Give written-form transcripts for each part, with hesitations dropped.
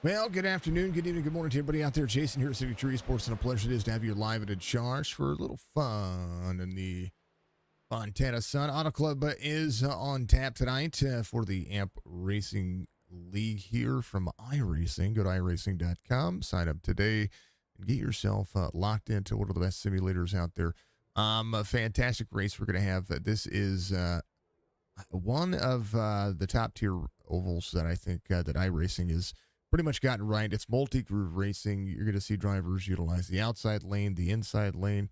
Well, good afternoon, good evening, good morning to everybody out there. Jason here at Signature Esports, and a pleasure it is to have you live and in charge for a little fun in the Montana Sun. Autoclub is on tap tonight for the AMP Racing League here from Iracing. Go to iracing.com, sign up today, and get yourself locked into one of the best simulators out there. A fantastic race we're going to have. This is one of the top tier ovals that I think that iRacing is pretty much gotten right. It's multi-groove racing. You're going to see drivers utilize the outside lane, the inside lane.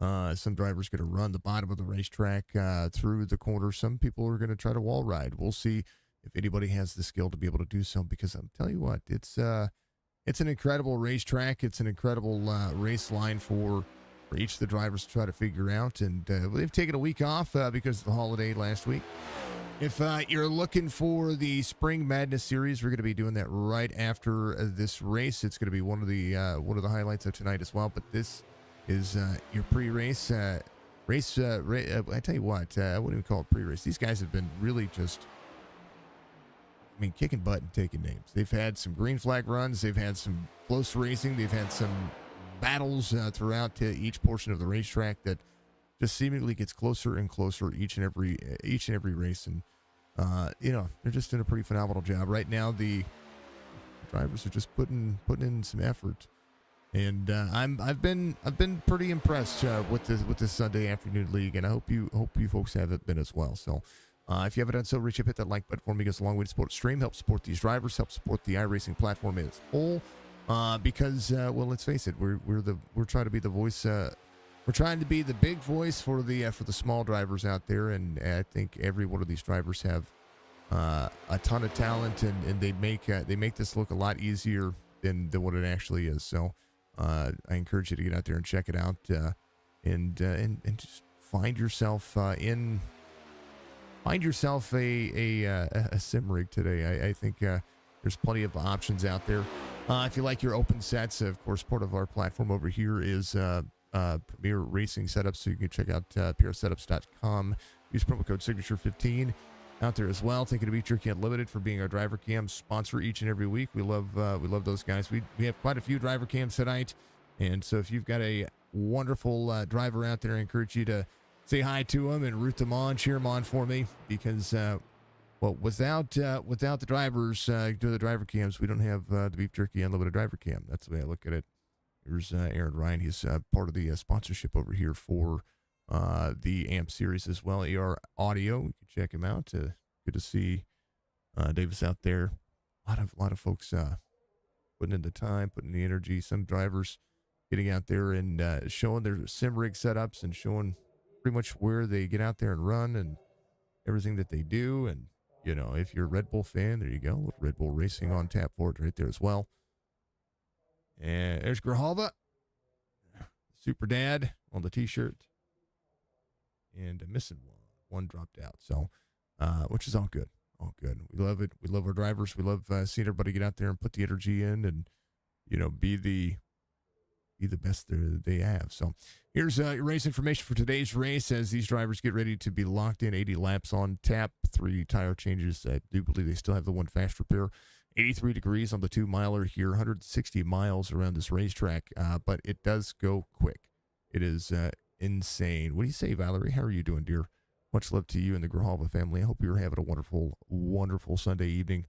Some drivers going to run the bottom of the racetrack through the corner. Some people are going to try to wall ride. We'll see if anybody has the skill to be able to do so, because I'm telling you what, it's an incredible racetrack. It's an incredible race line for each of the drivers to try to figure out. And they've taken a week off because of the holiday last week. If you're looking for the Spring Madness series, we're going to be doing that right after this race. It's going to be one of the highlights of tonight as well. But this is your pre-race race. I tell you what, I wouldn't even call it pre-race. These guys have been really just, kicking butt and taking names. They've had some green flag runs. They've had some close racing. They've had some battles throughout each portion of the racetrack that just seemingly gets closer and closer each and every race. And they're just doing a pretty phenomenal job right now. The drivers are just putting in some effort, and I've been pretty impressed with this Sunday afternoon league, and I hope you folks have been as well. So if you haven't done so, reach up, hit that like button for me. It goes a long way to support the stream, help support these drivers, help support the iRacing platform as a whole. Because let's face it, we're trying to be the voice. We're trying to be the big voice for the small drivers out there, and I think every one of these drivers have a ton of talent, and they make this look a lot easier than what it actually is. So I encourage you to get out there and check it out, and just find yourself a sim rig today. I think there's plenty of options out there. If you like your open sets, of course, part of our platform over here is Premier Racing Setups, so you can check out prsetups.com. Use promo code Signature15 out there as well. Thank you to Beef Jerky Unlimited for being our driver cam sponsor each and every week. We love those guys. We have quite a few driver cams tonight, and so if you've got a wonderful driver out there, I encourage you to say hi to them and root them on, cheer them on for me, because without the drivers doing the driver cams, we don't have the Beef Jerky Unlimited driver cam. That's the way I look at it. Here's Aaron Ryan. He's part of the sponsorship over here for the AMP series as well. AR Audio, you can check him out. Good to see Davis out there. A lot of folks putting in the time, putting in the energy. Some drivers getting out there and showing their sim rig setups and showing pretty much where they get out there and run and everything that they do. And if you're a Red Bull fan, there you go. A little Red Bull Racing on tap for it right there as well. And there's Grijalva, Super Dad on the T-shirt, and missing one dropped out. So, which is all good, We love it. We love our drivers. We love seeing everybody get out there and put the energy in, and be the best they have. So, here's race information for today's race as these drivers get ready to be locked in. 80 laps on tap, 3 tire changes. I do believe they still have the one fast repair. 83 degrees on the 2-miler here, 160 miles around this racetrack, but it does go quick. It is insane. What do you say, Valerie? How are you doing, dear? Much love to you and the Grijalva family. I hope you're having a wonderful, wonderful Sunday evening.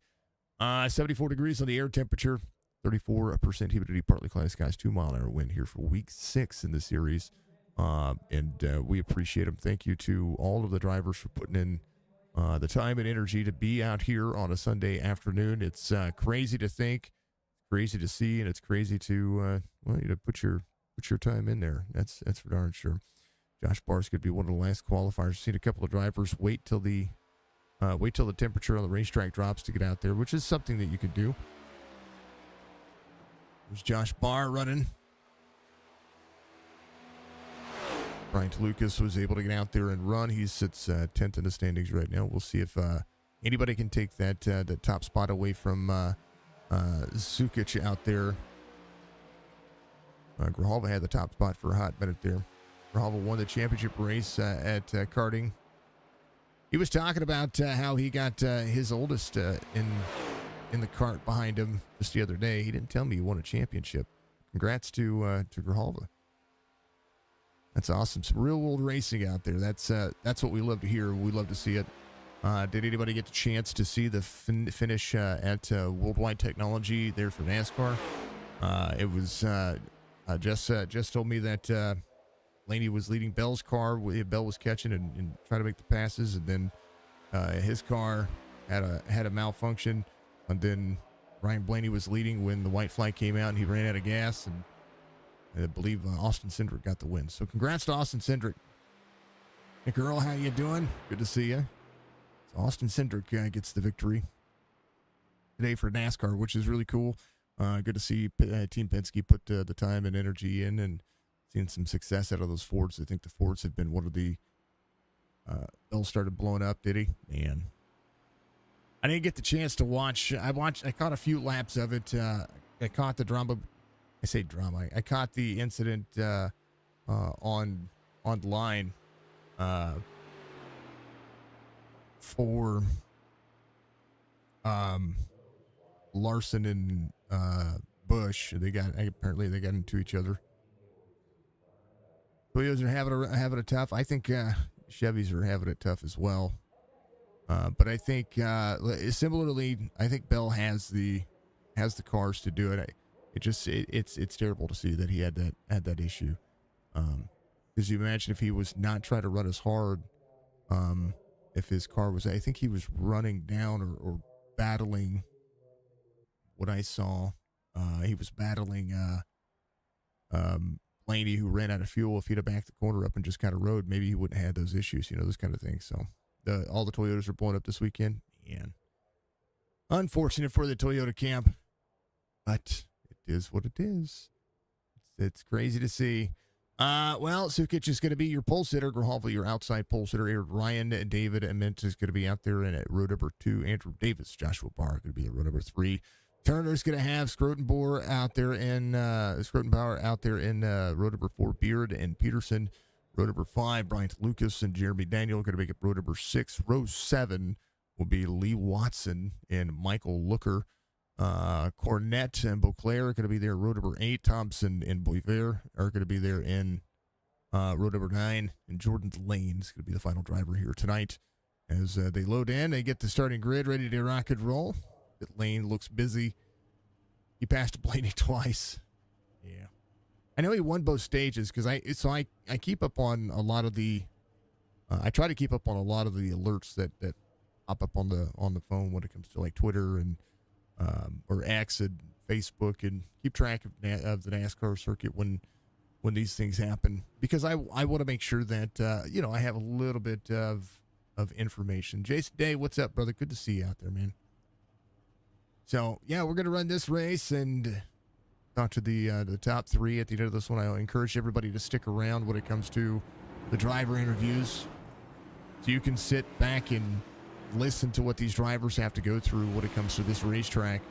74 degrees on the air temperature, 34% humidity, partly cloudy skies, 2-mile-an-hour wind here for week 6 in the series, and we appreciate them. Thank you to all of the drivers for putting in the time and energy to be out here on a Sunday afternoon. It's crazy to think, crazy to see, and it's crazy to put your time in there. That's for darn sure. Josh Barr's going to be one of the last qualifiers. I've seen a couple of drivers wait till the temperature on the racetrack drops to get out there, which is something that you could do. There's Josh Barr running. Brian Lucas was able to get out there and run. He sits 10th in the standings right now. We'll see if anybody can take that top spot away from Zukic out there. Grijalva had the top spot for a hot minute there. Grijalva won the championship race at karting. He was talking about how he got his oldest in in the cart behind him just the other day. He didn't tell me he won a championship. Congrats to Grijalva. That's awesome. Some real world racing out there. That's what we love to hear. We love to see it. Did anybody get the chance to see the finish at Worldwide Technology there for NASCAR? It was just told me that Laney was leading Bell's car. Bell was catching and trying to make the passes, and then his car had a malfunction, and then Ryan Blaney was leading when the white flag came out, and he ran out of gas, and I believe Austin Cindric got the win. So congrats to Austin Cindric. Hey, girl, how you doing? Good to see you. So Austin Cindric gets the victory today for NASCAR, which is really cool. Good to see Team Penske put the time and energy in and seeing some success out of those Fords. I think the Fords have been one of the Bell started blowing up, did he? Man. I didn't get the chance to watch. I caught a few laps of it. I caught the drama. I say drama. I caught the incident online for Larson and Bush. Apparently they got into each other. Toyotas are having it tough. I think Chevys are having it tough as well. But I think similarly, I think Bell has the cars to do it. It's terrible to see that he had that issue. Because you imagine if he was not trying to run as hard, if his car was, I think he was running down or battling. What I saw, he was battling Blaney, who ran out of fuel. If he'd have backed the corner up and just kind of rode, maybe he wouldn't have had those issues. Those kind of things. So all the Toyotas are blowing up this weekend. Man, unfortunate for the Toyota camp, but it is what it is. It's crazy to see. Well, Sukic is going to be your pole sitter. Grijalva, your outside pole sitter. Ryan and David Ament is going to be out there in at row number 2. Andrew Davis, Joshua Barr going to be at row number 3. Turner's going to have Scrotenbauer out there in row number 4. Beard and Peterson. Row number 5, Bryant Lucas and Jeremy Daniel going to make it row number 6. Row 7 will be Lee Watson and Michael Looker. Cornette and Beauclair are going to be there. Row number 8. Thompson and Boisvert are going to be there in row number 9. And Jordan Lane is going to be the final driver here tonight. As they load in, they get the starting grid ready to rock and roll. Lane looks busy. He passed Blaney twice. Yeah. I know he won both stages because I keep up on a lot of the I try to keep up on a lot of the alerts that pop up on the phone when it comes to like Twitter and or X and Facebook, and keep track of the NASCAR circuit when these things happen, because I want to make sure that I have a little bit of information. Jason Day, what's up, brother? Good to see you out there, man. So yeah, we're gonna run this race and talk to the top 3 at the end of this one. I encourage everybody to stick around when it comes to the driver interviews, so you can sit back and listen to what these drivers have to go through when it comes to this racetrack.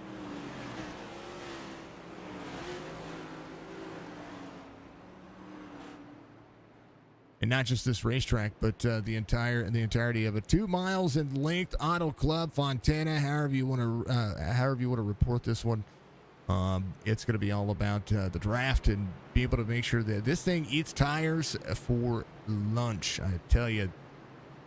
And not just this racetrack, but the entirety of it. 2 miles in length, Autoclub, Fontana, however you want to report this one. It's going to be all about the draft and be able to make sure that this thing eats tires for lunch. I tell you,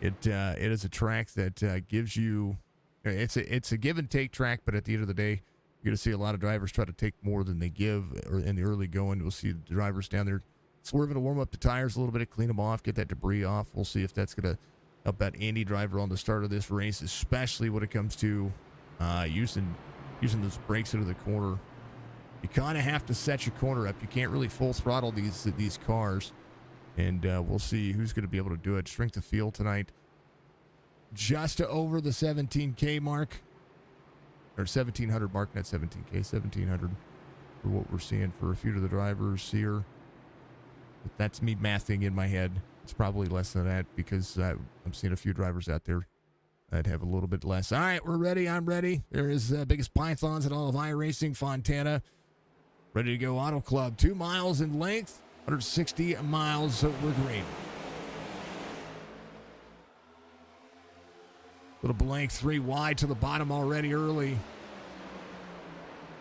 it is a track that gives you. It's a give and take track, but at the end of the day, you're going to see a lot of drivers try to take more than they give, or in the early going. We'll see the drivers down there swerving to warm up the tires a little bit, clean them off, get that debris off. We'll see if that's going to help out any driver on the start of this race, especially when it comes to using those brakes into the corner. You kind of have to set your corner up. You can't really full throttle these cars, and we'll see who's going to be able to do it. Strength of field tonight, just over the 17K mark, or 1700 mark, not 17K, 1700 for what we're seeing for a few of the drivers here. But that's me mathing in my head. It's probably less than that, because I'm seeing a few drivers out there that have a little bit less. All right, we're ready. I'm ready. There is the biggest pythons in all of Iracing, Fontana. Ready to go. Auto Club, 2 miles in length, 160 miles. So we're green. Little blank 3 wide to the bottom already early.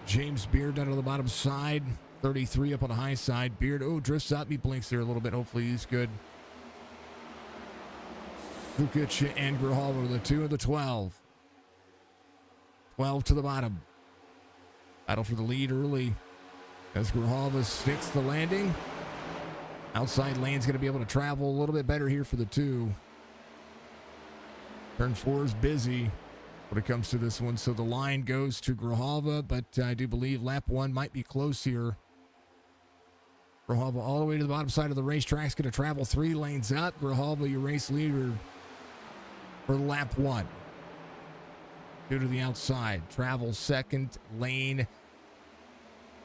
James Beard down to the bottom side. 33 up on the high side. Beard, drifts up. He blinks there a little bit. Hopefully he's good. Sukic and Grijalva, the 2 of the 12. 12 to the bottom. Battle for the lead early as Grijalva sticks the landing. Outside lane's going to be able to travel a little bit better here for the 2. Turn 4 is busy when it comes to this one. So the line goes to Grijalva, but I do believe lap 1 might be close here. Grijalva all the way to the bottom side of the racetrack is going to travel 3 lanes up. Grijalva, your race leader for lap 1. Go to the outside. Travel second lane.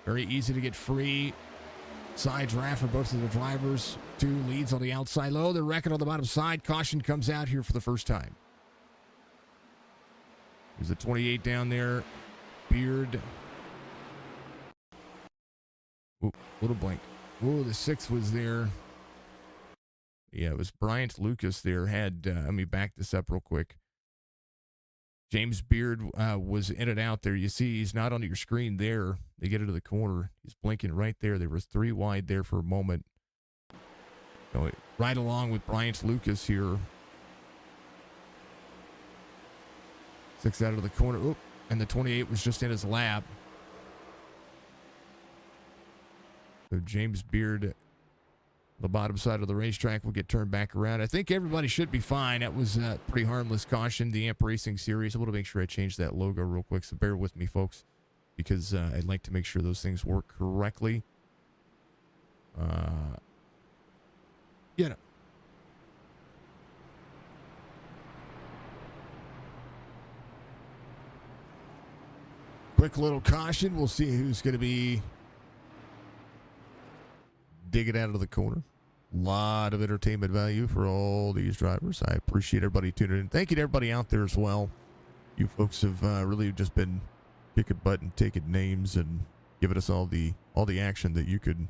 Very easy to get free. Side draft for both of the drivers. 2 leads on the outside. Low, they're wrecking on the bottom side. Caution comes out here for the first time. There's a 28 down there. Beard. Ooh, little blink. Oh, the 6 was there. Yeah, it was Bryant Lucas there. Let me back this up real quick. James Beard was in and out there. You see he's not on your screen there. They get into the corner. He's blinking right there. There was 3 wide there for a moment. So right along with Bryant Lucas here. 6 out of the corner. Oop, and the 28 was just in his lap. So James Beard, the bottom side of the racetrack, will get turned back around. I think everybody should be fine. That was a pretty harmless caution, the AMP Racing Series. I want to make sure I change that logo real quick, so bear with me, folks, because I'd like to make sure those things work correctly. You know. Quick little caution. We'll see who's going to be digging out of the corner. Lot of entertainment value for all these drivers. I appreciate everybody tuning in. Thank you to everybody out there as well. You folks have really just been kicking butt and taking names and giving us all the action that you could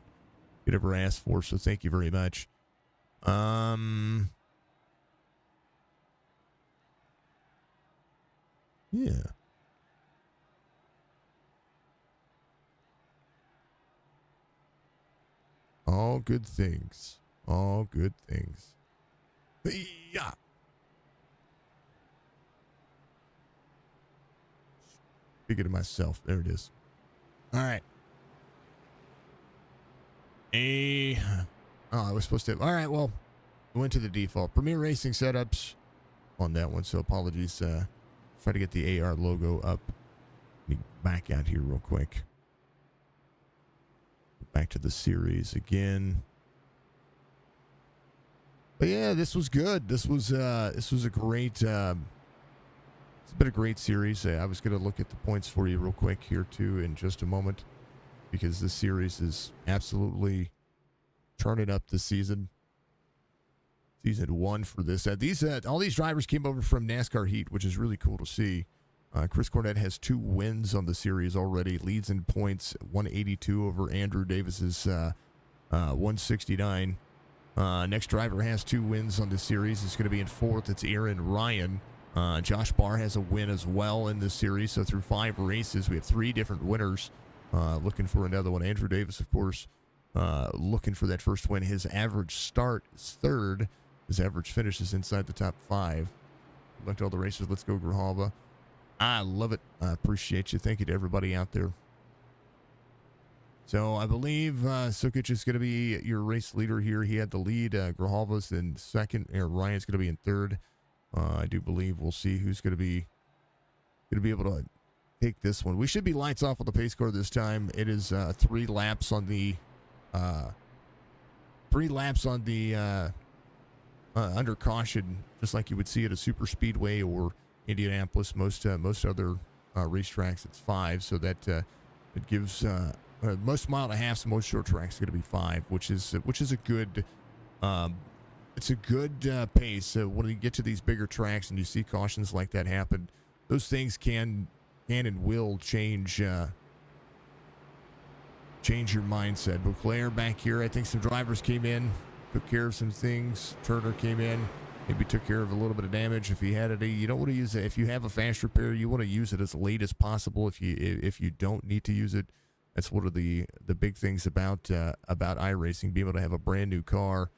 ever ask for. So thank you very much. Yeah. All good things. All good things. Yeah. Speaking to myself. There it is. All right. I was supposed to. All right. Well, we went to the default Premier Racing setups on that one. So apologies. Try to get the AR logo up. Let me back out here real quick. Back to the series again. But yeah, this was good. This was a great. It's been a great series. I was going to look at the points for you real quick here too in just a moment, because this series is absolutely turning up the season. Season 1 for this. All these drivers came over from NASCAR Heat, which is really cool to see. Chris Cornett has 2 wins on the series already. Leads in points, 182 over Andrew Davis's 169. Next driver has 2 wins on the series. It's going to be in 4th. It's Aaron Ryan. Josh Barr has a win as well in this series. So through 5 races, we have 3 different winners looking for another one. Andrew Davis, of course, looking for that first win. His average start is 3rd. His average finish is inside the top 5. Look at all the races. Let's go, Grijalva. I love it. I appreciate you. Thank you to everybody out there. So I believe Sukic is going to be your race leader here. He had the lead. Grijalva's in 2nd. Ryan's going to be in 3rd. I do believe we'll see who's going to be able to take this one. We should be lights off on the pace car this time. It is 3 laps on the under caution, just like you would see at a super speedway or Indianapolis. Most other racetracks, it's 5, so that it gives most mile and a half, most short tracks are going to be 5, which is a good it's a good pace. When you get to these bigger tracks and you see cautions like that happen, those things can and will change your mindset. Beauclair back here. I think some drivers came in, took care of some things. Turner came in. maybe took care of a little bit of damage. If you had it, you don't want to use it. If you have a fast repair, you want to use it as late as possible. If you don't need to use it, that's one of the big things about iRacing, being able to have a brand new car.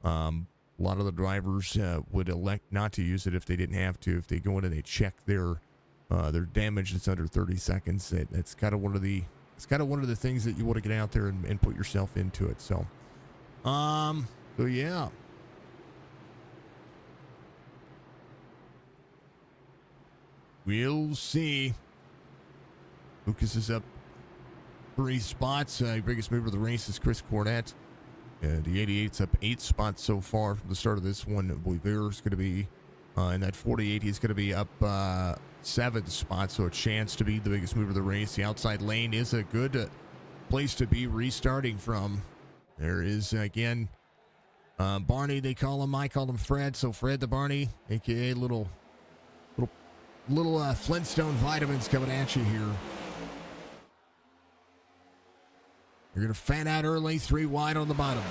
A lot of the drivers would elect not to use it if they didn't have to. If they go in and they check their damage that's under 30 seconds, it's kind of one of the things that you want to get out there and put yourself into it. So yeah. We'll see. Lucas is up 3 spots. Biggest mover of the race is Chris Cornett. The 88's up 8 spots so far from the start of this one. Boiver's going to be in that 48. He's going to be up 7 spots, so a chance to be the biggest mover of the race. The outside lane is a good place to be restarting from. There is, again, Barney, they call him. I call him Fred. So Fred the Barney, a.k.a. little Flintstone vitamins coming at you here. You're going to fan out early, 3 wide on the bottom.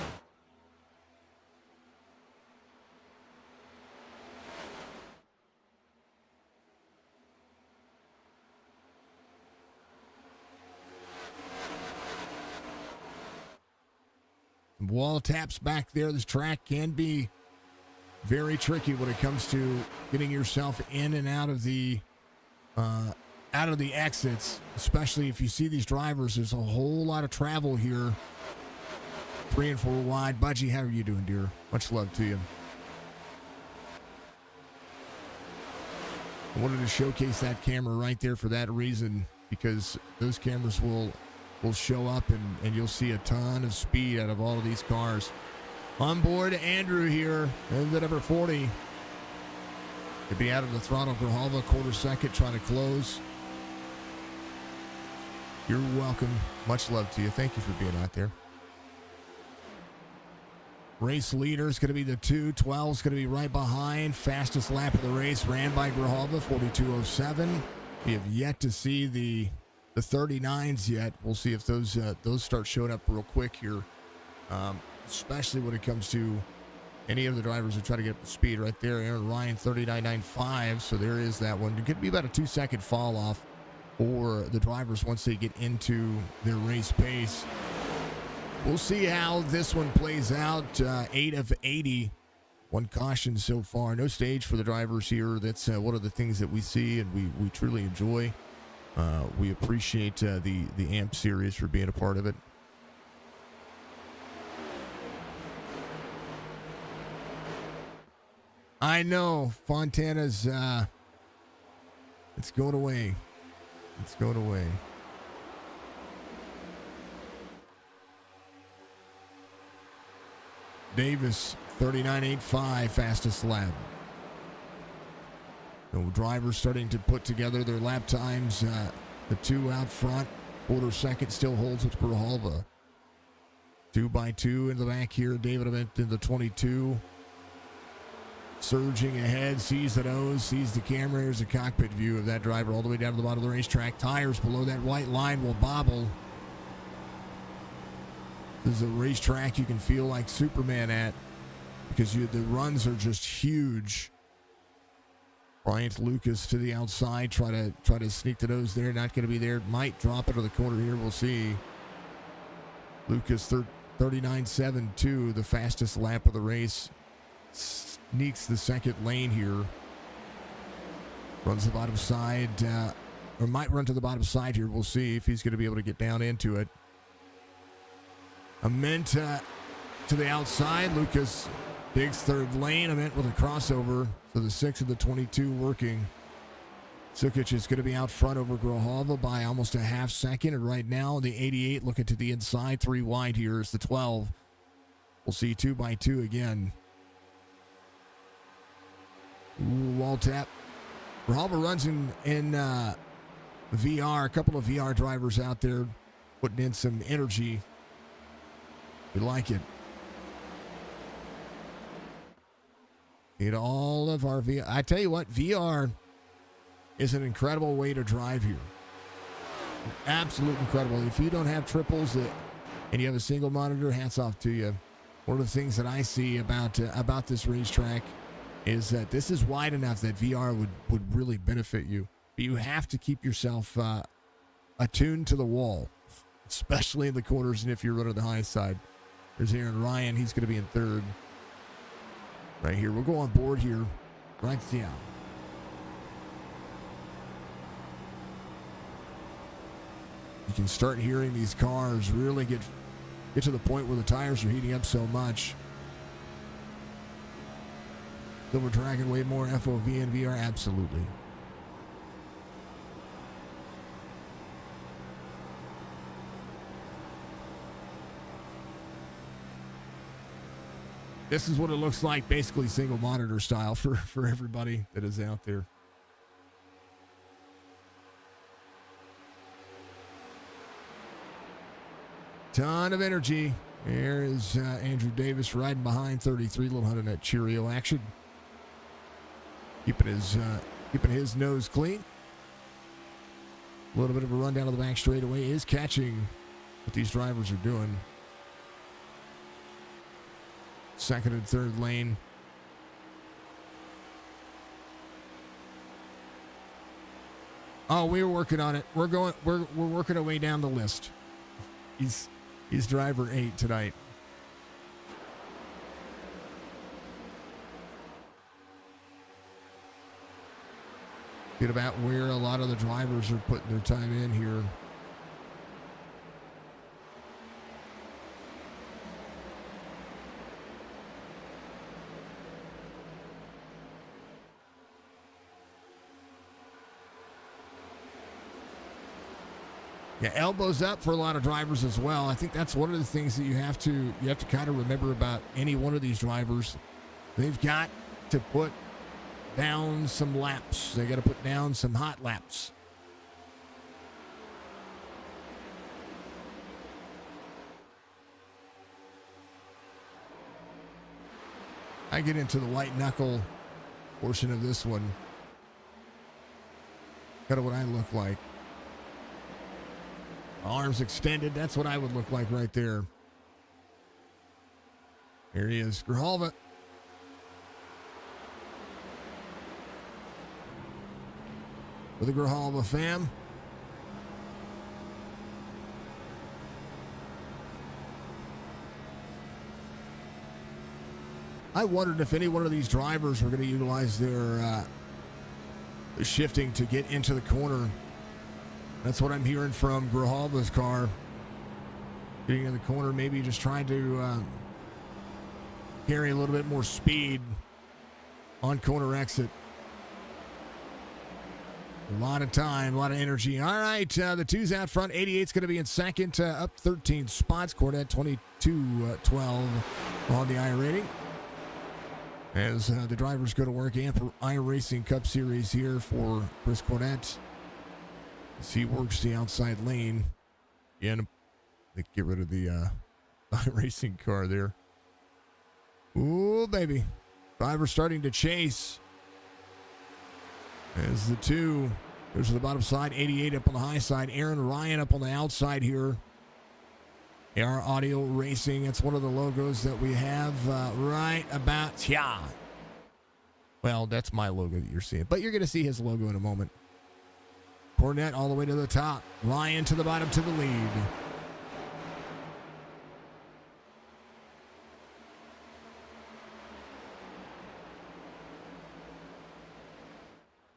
Wall taps back there. This track can be very tricky when it comes to getting yourself in and out of the exits, especially if you see these drivers. There's a whole lot of travel here. 3 and 4 wide. Budgie, how are you doing, dear? Much love to you. I wanted to showcase that camera right there for that reason, because those cameras will show up and you'll see a ton of speed out of all of these cars. On board, Andrew here, and the number 40. Could be out of the throttle. Grijalva, quarter second, trying to close. You're welcome. Much love to you. Thank you for being out there. Race leader is going to be the 212. Is going to be right behind. Fastest lap of the race ran by Grijalva, 42.07. We have yet to see the 39s yet. We'll see if those start showing up real quick here, especially when it comes to any of the drivers who try to get up to speed. Right there, Aaron Ryan, 39.95. So there is that one. It could be about a 2-second fall off for the drivers once they get into their race pace. We'll see how this one plays out. 8 of 80. 1 caution so far. No stage for the drivers here. That's one of the things that we see and we truly enjoy. We appreciate the AMP series for being a part of it. I know Fontana's it's going away. It's going away. Davis, 39.85, fastest lap. So drivers starting to put together their lap times. The 2 out front, quarter second still holds with Grijalva. 2x2 in the back here. David Ament in the 22. Surging ahead, sees the nose, sees the camera. Here's a cockpit view of that driver all the way down to the bottom of the racetrack. Tires below that white line will bobble. This is a racetrack you can feel like Superman at, because the runs are just huge. Bryant Lucas to the outside, try to sneak the nose there. Not going to be there. Might drop it to the corner here. We'll see. Lucas 39.72, the fastest lap of the race. Sneaks the second lane here. Runs the bottom side, or might run to the bottom side here. We'll see if he's going to be able to get down into it. Ament to the outside. Lucas digs third lane. Ament with a crossover. So the 6 of the 22 working. Sukic is going to be out front over Grijalva by almost a half second. And right now, the 88 looking to the inside. 3 wide here is the 12. We'll see 2x2 again. Ooh, wall tap. Grijalva runs in VR. A couple of VR drivers out there putting in some energy. We like it. Need all of our VR. I tell you what, VR is an incredible way to drive here. Absolutely incredible. If you don't have triples and you have a single monitor, hats off to you. One of the things that I see about this racetrack is that this is wide enough that VR would really benefit you. But you have to keep yourself attuned to the wall, especially in the corners and if you're running the high side. There's Aaron Ryan. He's going to be in third. Right here. We'll go on board here. Right down. You can start hearing these cars really get to the point where the tires are heating up so much. So we're dragging way more FOV and VR, absolutely. This is what it looks like, basically single monitor style for everybody that is out there. Ton of energy. There is Andrew Davis riding behind 33, little 100 Cheerio action. Keeping his nose clean. A little bit of a run down to the back straightaway is catching what these drivers are doing. Second and third lane. Oh, we were working on it. We're working our way down the list. He's driver 8 tonight. Get about where a lot of the drivers are putting their time in here. Yeah, elbows up for a lot of drivers as well. I think that's one of the things that you have to kind of remember about any one of these drivers. They've got to put down some laps. They got to put down some hot laps. I get into the white knuckle portion of this one. Kind of what I look like. Arms extended. That's what I would look like right there. Here he is, Grijalva. For the Grijalva fam. I wondered if any one of these drivers were going to utilize their shifting to get into the corner. That's what I'm hearing from Grijalva's car. Getting in the corner, maybe just trying to carry a little bit more speed on corner exit. A lot of time, a lot of energy. All right, the two's out front. 88's going to be in second, up 13 spots. Cornette 22-12 on the iRating. As the drivers go to work, Iracing Cup Series here for Chris Cornette. As he works the outside lane. And they get rid of the iRacing car there. Ooh, baby. Driver starting to chase. As the two goes to the bottom side. 88 up on the high side. Aaron Ryan up on the outside here. AR Audio Racing. That's one of the logos that we have right about here. Well, that's my logo that you're seeing. But you're going to see his logo in a moment. Cornette all the way to the top. Ryan to the bottom to the lead.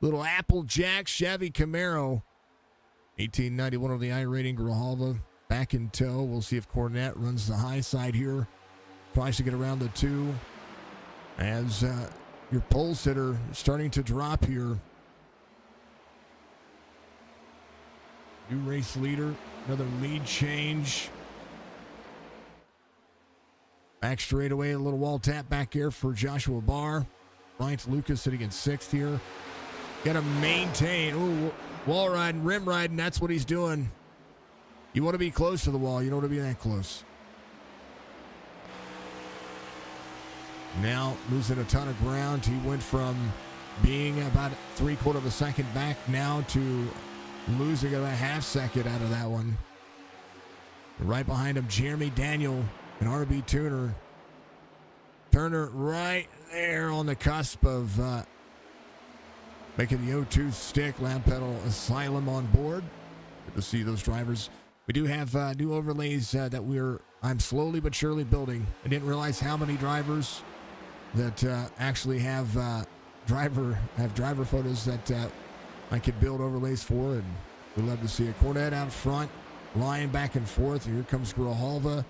Little Applejack Chevy Camaro. 1891 of the iRating Grijalva. Back in tow. We'll see if Cornette runs the high side here. Tries to get around the two. As your pole sitter starting to drop here. New race leader. Another lead change. Back straightaway. A little wall tap back here for Joshua Barr. Bryant Lucas sitting in sixth here. Got to maintain. Ooh, wall riding, rim riding. That's what he's doing. You want to be close to the wall. You don't want to be that close. Now losing a ton of ground. He went from being about 3/4 of a second back now to losing about a half second out of that one. Right behind him, Jeremy Daniel and RB Tuner Turner right there on the cusp of making the O2 stick. Lap pedal asylum on board. Good to see those drivers. We do have new overlays that I'm slowly but surely building. I didn't realize how many drivers that actually have driver photos that I could build overlays for, and we'd love to see a Cornette out front, Ryan back and forth. Here comes Grijalva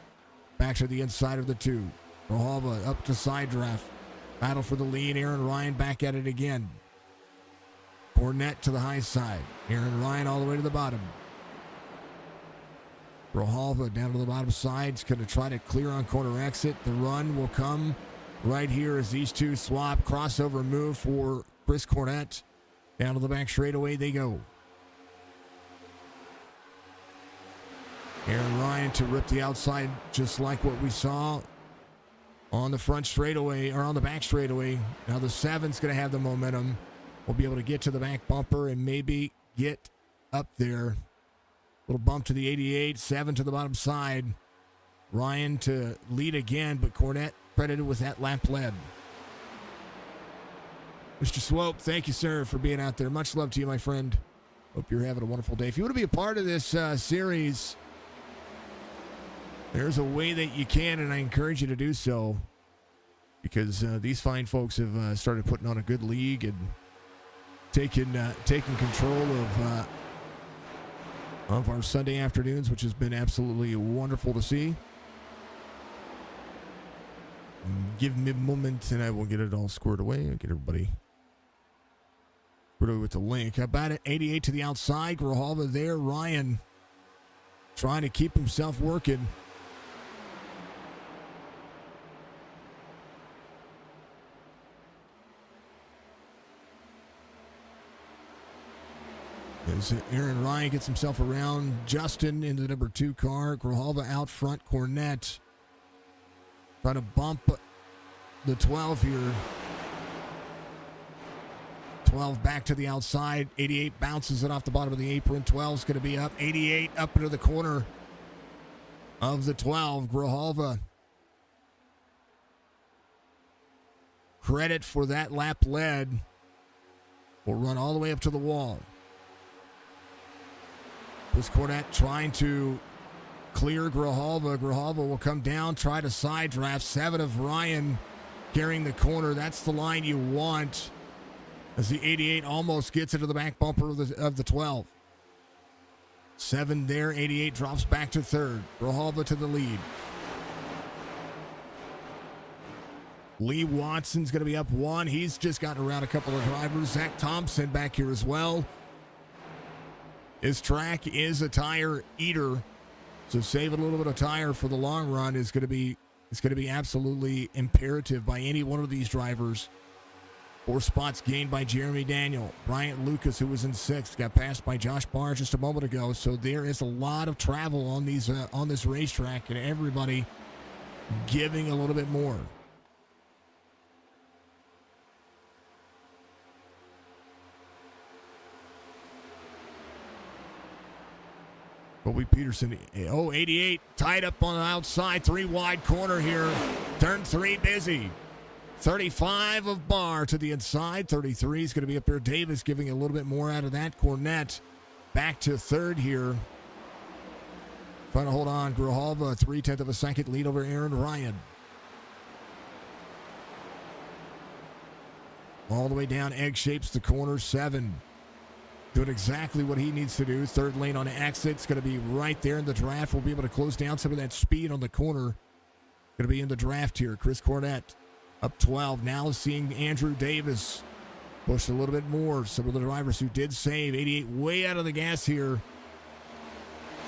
back to the inside of the two. Grijalva up to side draft. Battle for the lead. Aaron Ryan back at it again. Cornette to the high side. Aaron Ryan all the way to the bottom. Grijalva down to the bottom side. He's going to try to clear on corner exit. The run will come right here as these two swap. Crossover move for Chris Cornette. Down to the back straightaway they go. Aaron Ryan to rip the outside just like what we saw on the front straightaway, or on the back straightaway. Now the 7's going to have the momentum. We'll be able to get to the back bumper and maybe get up there. Little bump to the 88, 7 to the bottom side. Ryan to lead again, but Cornette credited with that lap lead. Mr. Swope, thank you, sir, for being out there. Much love to you, my friend. Hope you're having a wonderful day. If you want to be a part of this series, there's a way that you can, and I encourage you to do so, because these fine folks have started putting on a good league and taking control of our Sunday afternoons, which has been absolutely wonderful to see. Give me a moment, and I will get it all squared away. I'll get everybody squared away with the link. How about it? 88 to the outside. Grijalva there. Ryan trying to keep himself working. As Aaron Ryan gets himself around Justin into the number 2 car. Grijalva out front. Cornette trying to bump the 12 here. 12 back to the outside. 88 bounces it off the bottom of the apron. 12's going to be up. 88 up into the corner of the 12. Grijalva. Credit for that lap lead. Will run all the way up to the wall. This Cornette trying to clear Grijalva. Grijalva will come down, try to side draft. 7 of Ryan carrying the corner. That's the line you want, as the 88 almost gets into the back bumper of the 12. 7 there. 88 drops back to third. Grijalva to the lead. Lee Watson's going to be up 1. He's just gotten around a couple of drivers. Zach Thompson back here as well. His track is a tire eater, so saving a little bit of tire for the long run is going to be absolutely imperative by any one of these drivers. 4 spots gained by Jeremy Daniel. Bryant Lucas, who was in 6th, got passed by Josh Barr just a moment ago. So there is a lot of travel on this racetrack, and everybody giving a little bit more. Colby Peterson, 88, tied up on the outside, 3 wide corner here. Turn 3 busy. 35 of Barr to the inside. 33 is going to be up there. Davis giving a little bit more out of that. Cornette back to third here. Trying to hold on. Grijalva, 0.3 of a second lead over Aaron Ryan. All the way down, egg shapes the corner. 7. Doing exactly what he needs to do. Third lane on exit. It's going to be right there in the draft. We'll be able to close down some of that speed on the corner. Going to be in the draft here. Chris Cornette up 12. Now seeing Andrew Davis push a little bit more. Some of the drivers who did save. 88 way out of the gas here.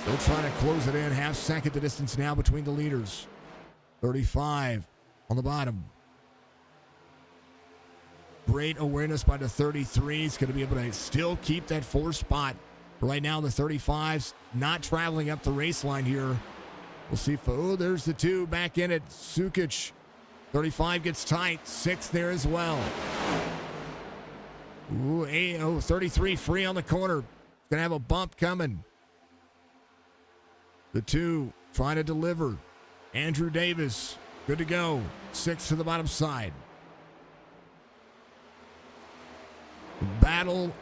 Still trying to close it in. Half second the distance now between the leaders. 35 on the bottom. Great awareness by the 33. He's going to be able to still keep that 4 spot. Right now, the 35's not traveling up the race line here. We'll see. There's the 2 back in it. Sukic. 35 gets tight. 6 there as well. 33 free on the corner. Going to have a bump coming. The 2 trying to deliver. Andrew Davis Good to go. 6 to the bottom side. Battle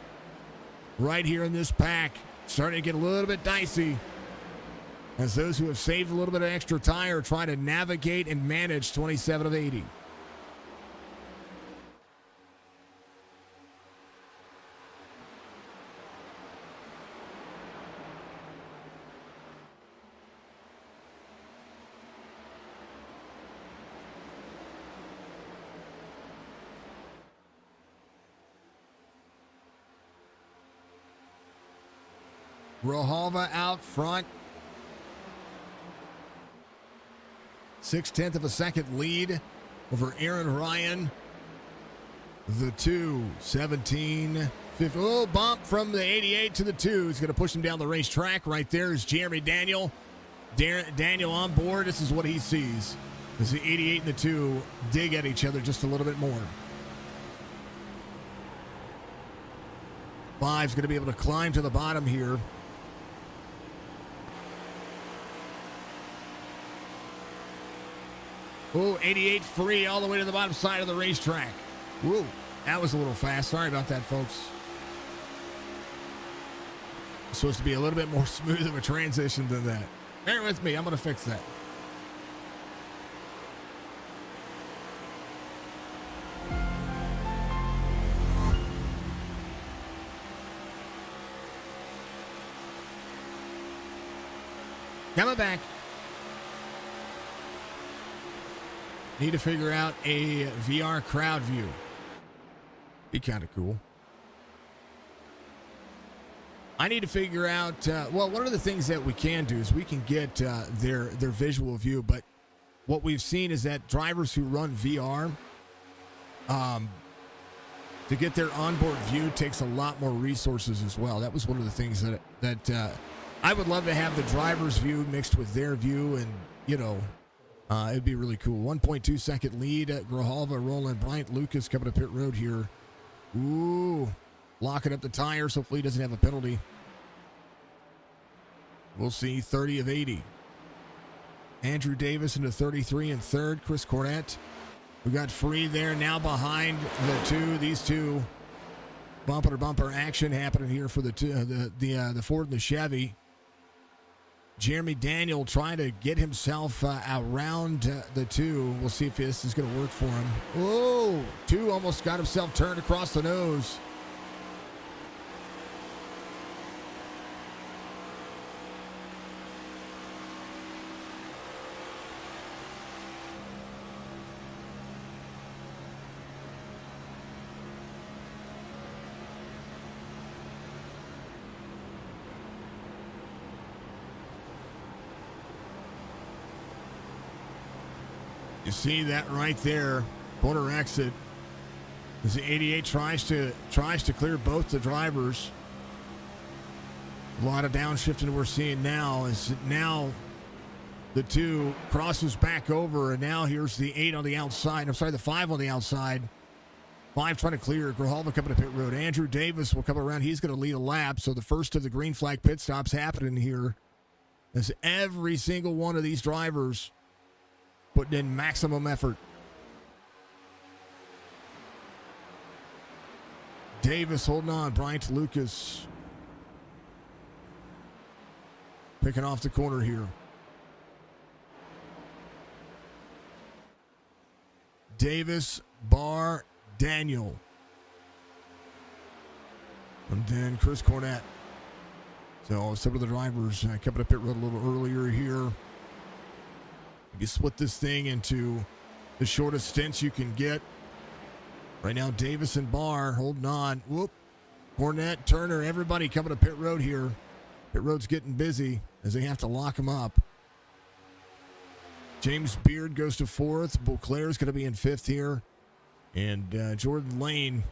right here in this pack. Starting to get a little bit dicey as those who have saved a little bit of extra tire try to navigate and manage 27 of 80. Grijalva out front. 0.6 of a second lead over Aaron Ryan. The 2, 17, 50. Oh, bump from the 88 to the 2. He's going to push him down the racetrack. Right there is Jeremy Daniel. Daniel on board. This is what he sees. As the 88 and the 2 dig at each other just a little bit more. 5's going to be able to climb to the bottom here. Oh, 88 free all the way to the bottom side of the racetrack. Whoa, that was a little fast. Sorry about that, folks. It's supposed to be a little bit more smooth of a transition than that. Bear with me. I'm going to fix that. Coming back. Need to figure out a VR crowd view. Be kind of cool. I need to figure out, well, one of the things that we can do is we can get their visual view, but what we've seen is that drivers who run VR, to get their onboard view takes a lot more resources as well. That was one of the things that I would love to have the driver's view mixed with their view, and, you know, it'd be really cool. 1.2 second lead at Grijalva, Roland Bryant Lucas coming to pit road here. Ooh, locking up the tires. Hopefully he doesn't have a penalty. We'll see. 30 of 80. Andrew Davis into 33 in third. Chris Cornett. We got free there now behind the 2. These 2 bumper to bumper action happening here for the Ford and the Chevy. Jeremy Daniel trying to get himself around the 2. We'll see if this is going to work for him. Oh, 2 almost got himself turned across the nose. You see that right there, corner exit. As the 88 tries to clear both the drivers. A lot of downshifting we're seeing now. As now the 2 crosses back over, and now here's the 8 on the outside. I'm sorry, the 5 on the outside. 5 trying to clear. Grijalva coming to pit road. Andrew Davis will come around. He's going to lead a lap. So the first of the green flag pit stops happening here. As every single one of these drivers putting in maximum effort. Davis holding on. Bryant Lucas picking off the corner here. Davis, Barr, Daniel. And then Chris Cornett. So some of the drivers coming up pit road a little earlier here. You split this thing into the shortest stints you can get. Right now, Davis and Barr holding on. Whoop. Cornett, Turner, everybody coming to pit road here. Pit road's getting busy as they have to lock them up. James Beard goes to 4th. Beauclair's going to be in 5th here. And Jordan Lane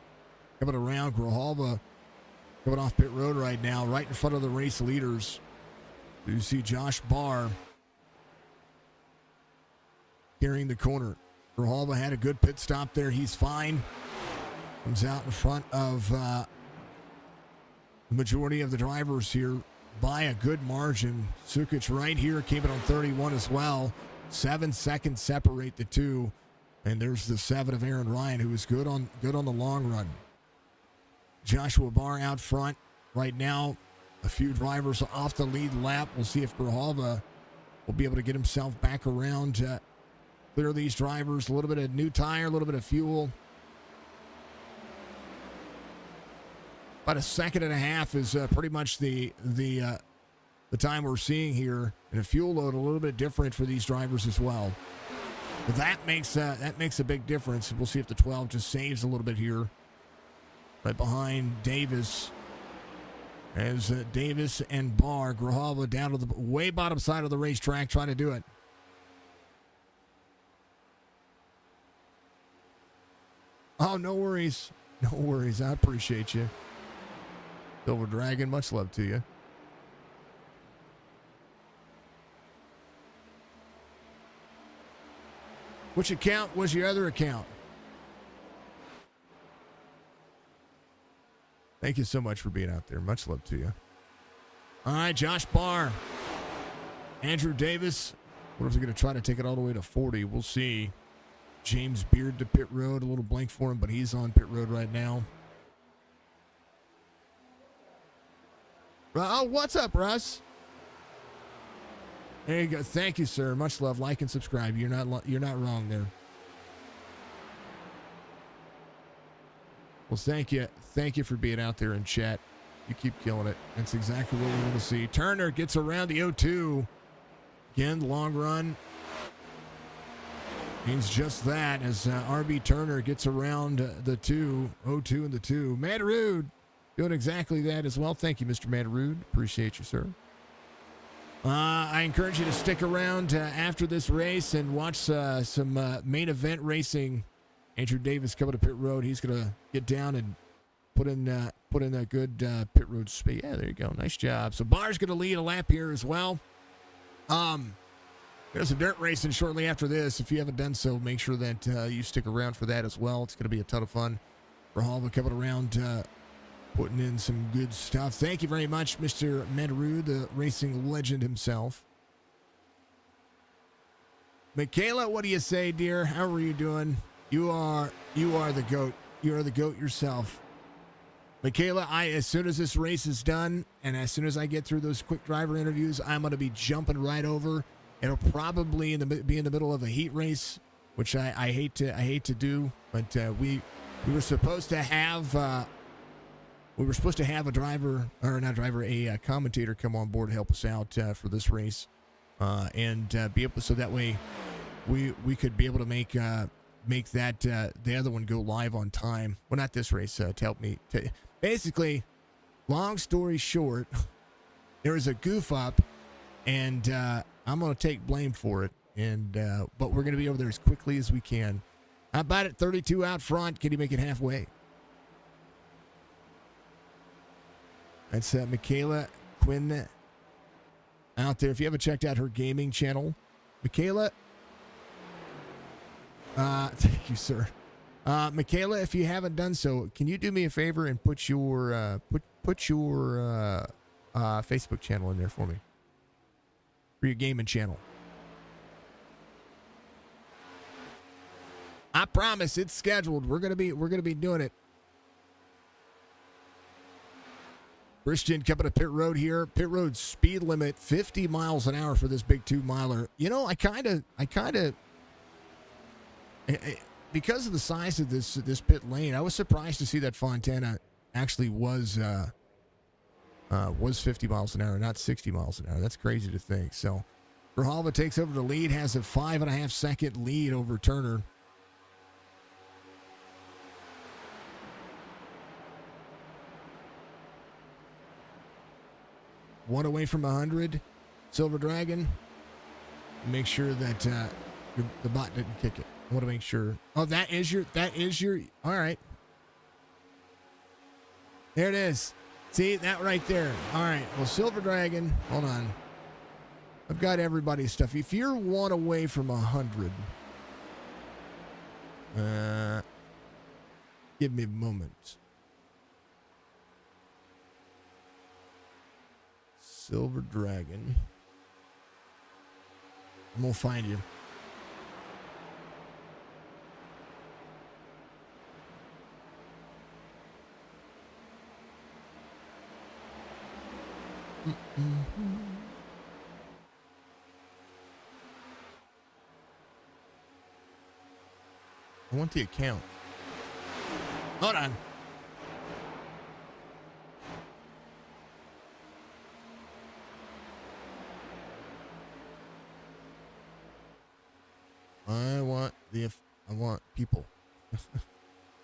coming around. Grijalva coming off pit road right now, right in front of the race leaders. You see Josh Barr carrying the corner. Grijalva had a good pit stop there. He's fine. Comes out in front of the majority of the drivers here by a good margin. Sukic right here came in on 31 as well. 7 seconds separate the two. And there's the 7 of Aaron Ryan, who is good on the long run. Joshua Barr out front right now. A few drivers off the lead lap. We'll see if Grijalva will be able to get himself back around to clear these drivers. A little bit of new tire, a little bit of fuel. About 1.5 seconds is pretty much the time we're seeing here. And a fuel load a little bit different for these drivers as well. But that makes a big difference. We'll see if the 12 just saves a little bit here. Right behind Davis. As Davis and Barr, Grijalva down to the way bottom side of the racetrack trying to do it. Oh, no worries. No worries. I appreciate you. Silver Dragon, much love to you. Which account was your other account? Thank you so much for being out there. Much love to you. All right, Josh Barr. Andrew Davis. What if they're going to try to take it all the way to 40? We'll see. James Beard to pit road. A little blank for him, but he's on pit road right now. Oh, what's up, Russ? There you go. Thank you, sir. Much love. Like and subscribe. You're not wrong there. Well, thank you. Thank you for being out there in chat. You keep killing it. That's exactly what we want to see. Turner gets around the 0-2. Again, long run. Means just that as RB Turner gets around the 2. 0-2 and the 2. Matarood doing exactly that as well. Thank you, Mr. Matarood. Appreciate you, sir. I encourage you to stick around after this race and watch some main event racing. Andrew Davis coming to pit road. He's going to get down and put in a good pit road speed. Yeah, there you go. Nice job. So Barr's going to lead a lap here as well. There's some dirt racing shortly after this. If you haven't done so, make sure that you stick around for that as well. It's going to be a ton of fun. Grijalva coming around, putting in some good stuff. Thank you very much, Mr. Mataru, the racing legend himself. Michaela, what do you say, dear? How are you doing? You are the GOAT. You are the GOAT yourself. Michaela, as soon as this race is done, and as soon as I get through those quick driver interviews, I'm going to be jumping right over. It'll probably be in the middle of a heat race, which I hate to do, but we were supposed to have a commentator come on board to help us out for this race, and be able, so that way we could be able to make that the other one go live on time. Well, not this race, to help me. Basically, long story short, there was a goof up, and I'm going to take blame for it. And but we're going to be over there as quickly as we can. How about it? 32 out front. Can you make it halfway? That's Michaela Quinn out there. If you haven't checked out her gaming channel, Michaela. Thank you, sir. Michaela, if you haven't done so, can you do me a favor and put your Facebook channel in there for me? For your gaming channel. I promise it's scheduled. We're gonna be doing it. Christian coming to pit road here. Pit road speed limit 50 miles an hour for this big 2-miler. You know, I kind of because of the size of this pit lane, I was surprised to see that Fontana actually was 50 miles an hour, not 60 miles an hour. That's crazy to think. So Grijalva takes over the lead, has a 5.5 second lead over Turner. One away from 100. Silver Dragon. Make sure that the bot didn't kick it. I want to make sure. Oh, that is your, all right. There it is. See that right there. All right. Well, Silver Dragon, hold on. I've got everybody's stuff. If you're one away from 100, give me a moment. Silver Dragon. I'm going to find you. I want the account. Hold on. I want people.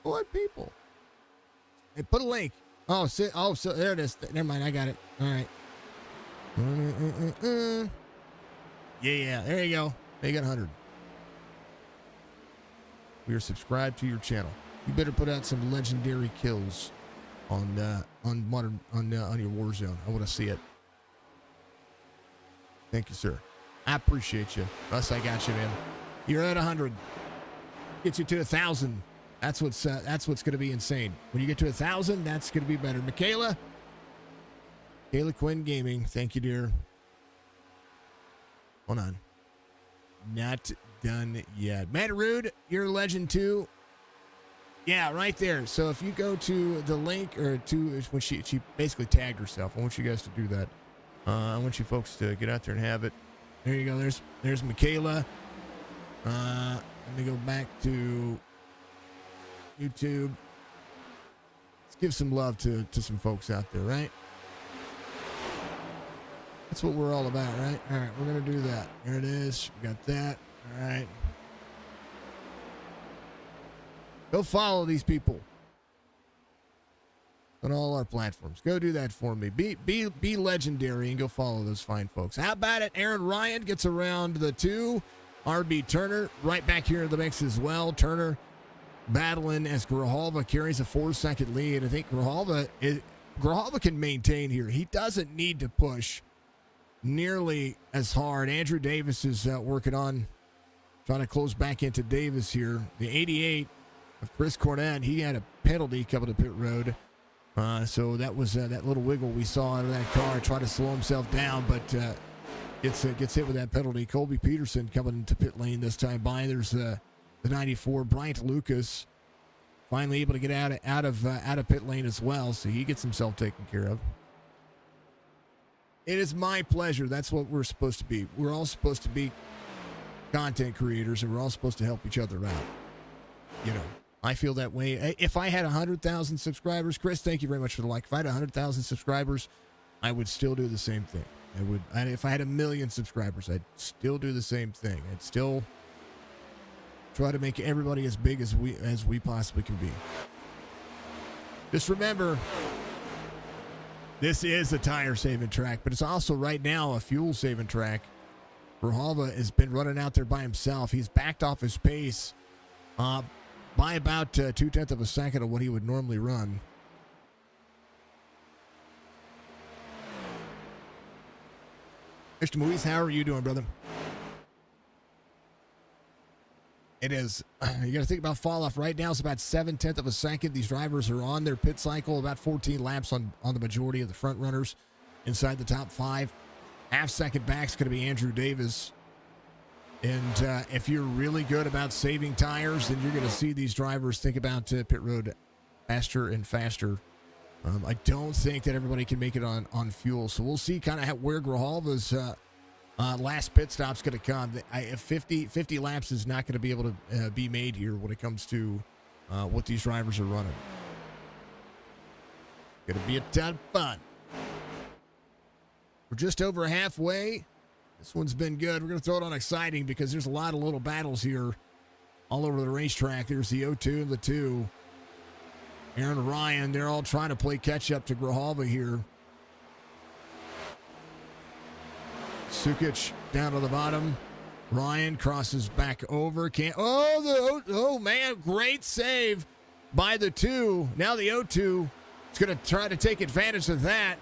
I want people. Hey, put a link. So there it is. Never mind, I got it. All right. Yeah, there you go. They got 100. We are subscribed to your channel. You better put out some legendary kills on your Warzone. I want to see it. Thank you, sir. I appreciate you. Thus, I got you, man. You're at 100. Get you to 1,000. That's what's going to be insane. When you get to 1,000, that's going to be better. Michaela Quinn Gaming. Thank you, dear. Hold on. Not done yet. Matt Rude, you're a legend too. Yeah, right there. So if you go to the link or to when she basically tagged herself. I want you guys to do that. I want you folks to get out there and have it. There you go. There's Michaela. Let me go back to YouTube. Let's give some love to some folks out there, right? That's what we're all about, right? All right, we're going to do that. There it is. We got that. All right. Go follow these people on all our platforms. Go do that for me. Be legendary and go follow those fine folks. How about it? Aaron Ryan gets around the 2. RB Turner right back here in the mix as well. Turner battling as Grijalva carries a 4-second lead. I think Grijalva can maintain here. He doesn't need to push nearly as hard. Andrew Davis is working on trying to close back into Davis here. The 88 of Chris Cornett, he had a penalty coming to pit road. So that was that little wiggle we saw out of that car, trying to slow himself down, but gets hit with that penalty. Colby Peterson coming into pit lane this time by. There's the 94, Bryant Lucas, finally able to get out of pit lane as well, so he gets himself taken care of. It is my pleasure. That's what we're supposed to be. We're all supposed to be content creators, and we're all supposed to help each other out. You know, I feel that way. If I had 100,000 subscribers, Chris, thank you very much for the like. If I had 100,000 subscribers, I would still do the same thing. If I had 1 million subscribers, I'd still do the same thing. I'd still try to make everybody as big as we possibly can be. Just remember, this is a tire-saving track, but it's also right now a fuel-saving track. Grijalva has been running out there by himself. He's backed off his pace by about 0.2 of a second of what he would normally run. Mr. Moise, how are you doing, brother? It is. You got to think about fall off. Right now, it's about 0.7 of a second. These drivers are on their pit cycle, about 14 laps on the majority of the front runners inside the top 5. Half-second back is going to be Andrew Davis. And if you're really good about saving tires, then you're going to see these drivers think about pit road faster and faster. I don't think that everybody can make it on fuel. So we'll see kind of where Grijalva's last pit stop's going to come. 50 laps is not going to be able to be made here when it comes to what these drivers are running. Going to be a ton of fun. We're just over halfway. This one's been good. We're going to throw it on exciting because there's a lot of little battles here all over the racetrack. There's the 0-2 and the 2. Aaron Ryan, they're all trying to play catch-up to Grijalva here. Sukic down to the bottom. Ryan crosses back over. Oh, man, great save by the 2. Now the 0-2 is going to try to take advantage of that.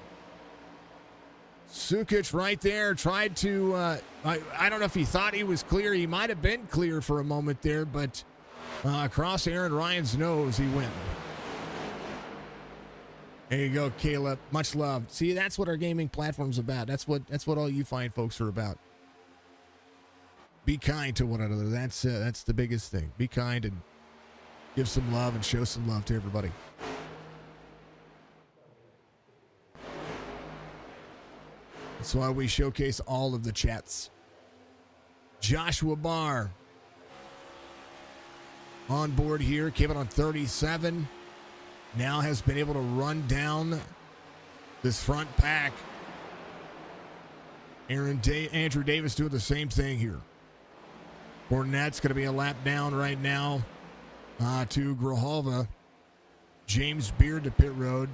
Sukic right there tried to, I don't know if he thought he was clear. He might have been clear for a moment there, but across Aaron Ryan's nose, he went. There you go, Caleb. Much love. See, that's what our gaming platform's about. That's what all you fine folks are about. Be kind to one another. That's the biggest thing. Be kind and give some love and show some love to everybody. That's why we showcase all of the chats. Joshua Barr on board here, came out on 37. Now has been able to run down this front pack. Andrew Davis doing the same thing here. Cornette's going to be a lap down right now to Grijalva. James Beard to pit road.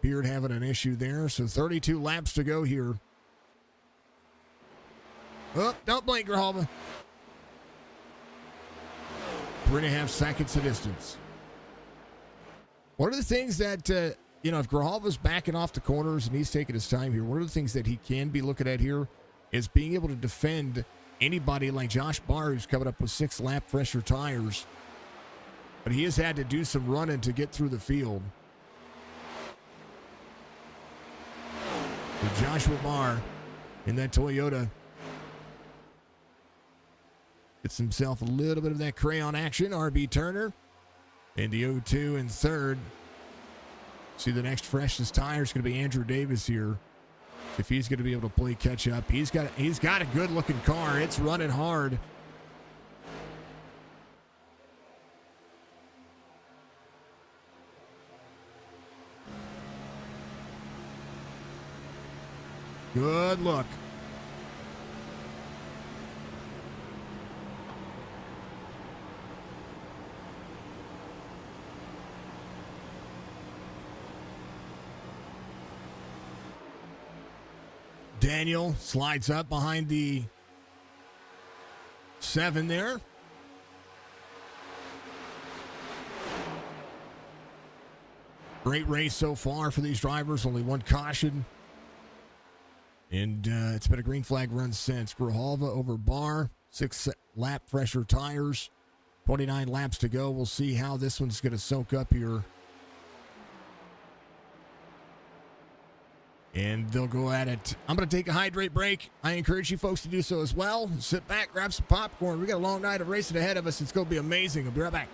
Beard having an issue there. So 32 laps to go here. Oh, don't blink, Grijalva. 3.5 seconds of distance. One of the things that, if Grijalva's backing off the corners and he's taking his time here, one of the things that he can be looking at here is being able to defend anybody like Josh Barr, who's coming up with 6 lap fresher tires. But he has had to do some running to get through the field. So Joshua Barr in that Toyota gets himself a little bit of that crayon action. RB Turner in the 0-2 in third. See, the next freshest tire is going to be Andrew Davis here. If he's going to be able to play catch up, he's got a good looking car. It's running hard. Good look. Daniel slides up behind the 7 there. Great race so far for these drivers. Only one caution. And it's been a green flag run since. Grijalva over Barr. 6 lap fresher tires. 29 laps to go. We'll see how this one's going to soak up here. And they'll go at it. I'm going to take a hydrate break. I encourage you folks to do so as well. Sit back, grab some popcorn. We got a long night of racing ahead of us. It's going to be amazing. I'll be right back.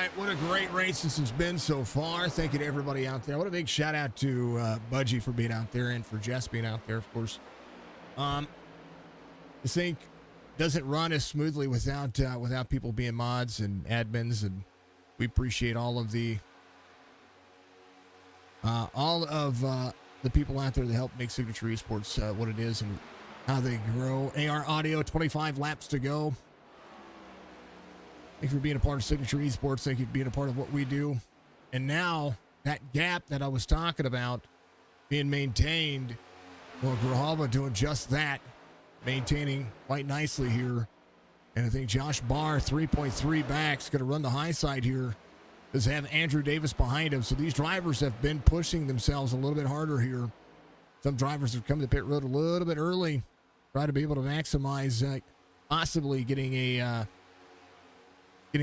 right, what a great race this has been so far. Thank you to everybody out there. What a big shout out to Budgie for being out there and for Jess being out there, of course. This thing doesn't run as smoothly without people being mods and admins, and we appreciate all of the people out there that help make Signature Esports what it is and how they grow. AR Audio, 25 laps to go. Thank you for being a part of Signature Esports. Thank you for being a part of what we do. And now that gap that I was talking about being maintained, well, Grijalva doing just that, maintaining quite nicely here. And I think Josh Barr, 3.3 back, is going to run the high side here. Does have Andrew Davis behind him. So these drivers have been pushing themselves a little bit harder here. Some drivers have come to the pit road a little bit early, try to be able to maximize possibly getting a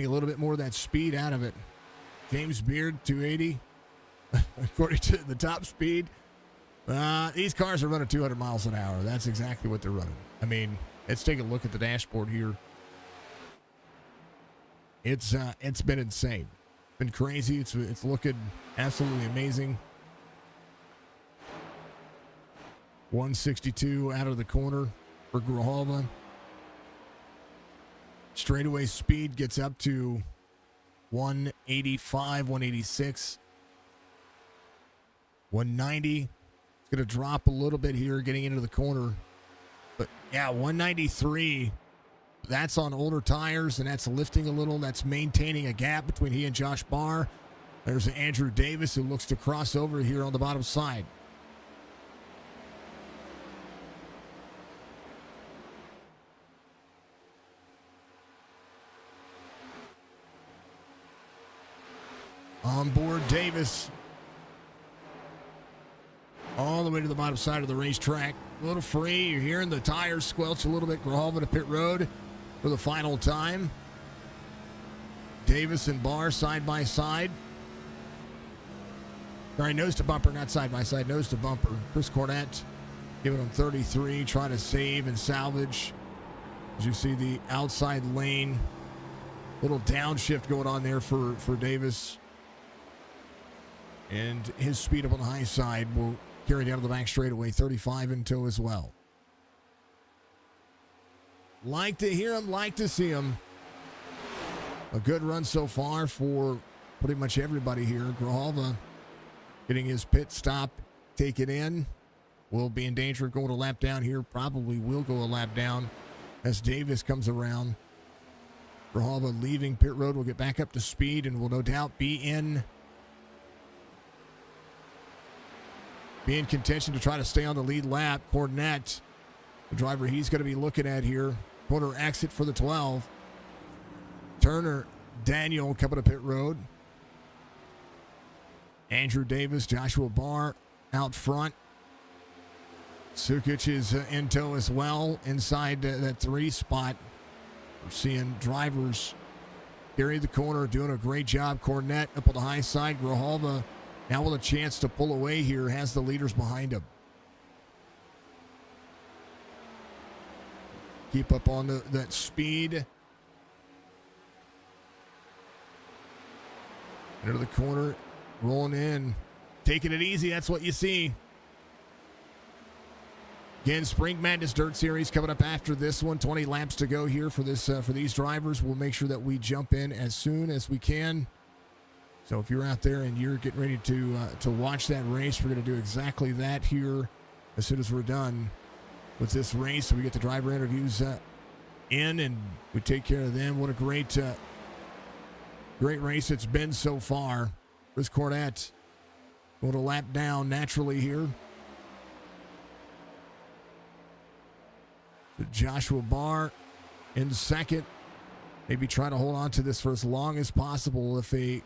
little bit more of that speed out of it. James Beard, 280, according to the top speed. These cars are running 200 miles an hour. That's exactly what they're running. I mean, let's take a look at the dashboard here. It's been insane. Been crazy. It's looking absolutely amazing. 162 out of the corner for Grijalva. Straightaway speed gets up to 185, 186, 190. It's going to drop a little bit here getting into the corner. But yeah, 193. That's on older tires, and that's lifting a little. That's maintaining a gap between he and Josh Barr. There's Andrew Davis who looks to cross over here on the bottom side. On board Davis. All the way to the bottom side of the racetrack. A little free. You're hearing the tires squelch a little bit. Grijalva to pit road for the final time. Davis and Barr side by side. Sorry, nose to bumper, not side by side, nose to bumper. Chris Cornett giving him 33, trying to save and salvage. As you see the outside lane, little downshift going on there for Davis. And his speed up on the high side will carry down to the back straightaway, 35 in tow as well. Like to hear him, like to see him. A good run so far for pretty much everybody here. Grijalva getting his pit stop taken in. Will be in danger of going a lap down here. Probably will go a lap down as Davis comes around. Grijalva leaving pit road will get back up to speed and will no doubt be in contention to try to stay on the lead lap. Cornett, the driver he's going to be looking at here. Corner exit for the 12. Turner, Daniel coming to pit road. Andrew Davis, Joshua Barr out front. Sukic is in tow as well inside that 3 spot. We're seeing drivers carry the corner, doing a great job. Cornett up on the high side. Grijalva now with a chance to pull away here, has the leaders behind him. Keep up on that speed. Into the corner, rolling in, taking it easy. That's what you see. Again, Spring Madness Dirt Series coming up after this one. 20 laps to go here for these drivers. We'll make sure that we jump in as soon as we can. So if you're out there and you're getting ready to watch that race, we're going to do exactly that here as soon as we're done with this race. So we get the driver interviews in and we take care of them. What a great race it's been so far. Chris Cornett going a lap down naturally here. Joshua Barr in second. Maybe try to hold on to this for as long as possible. If a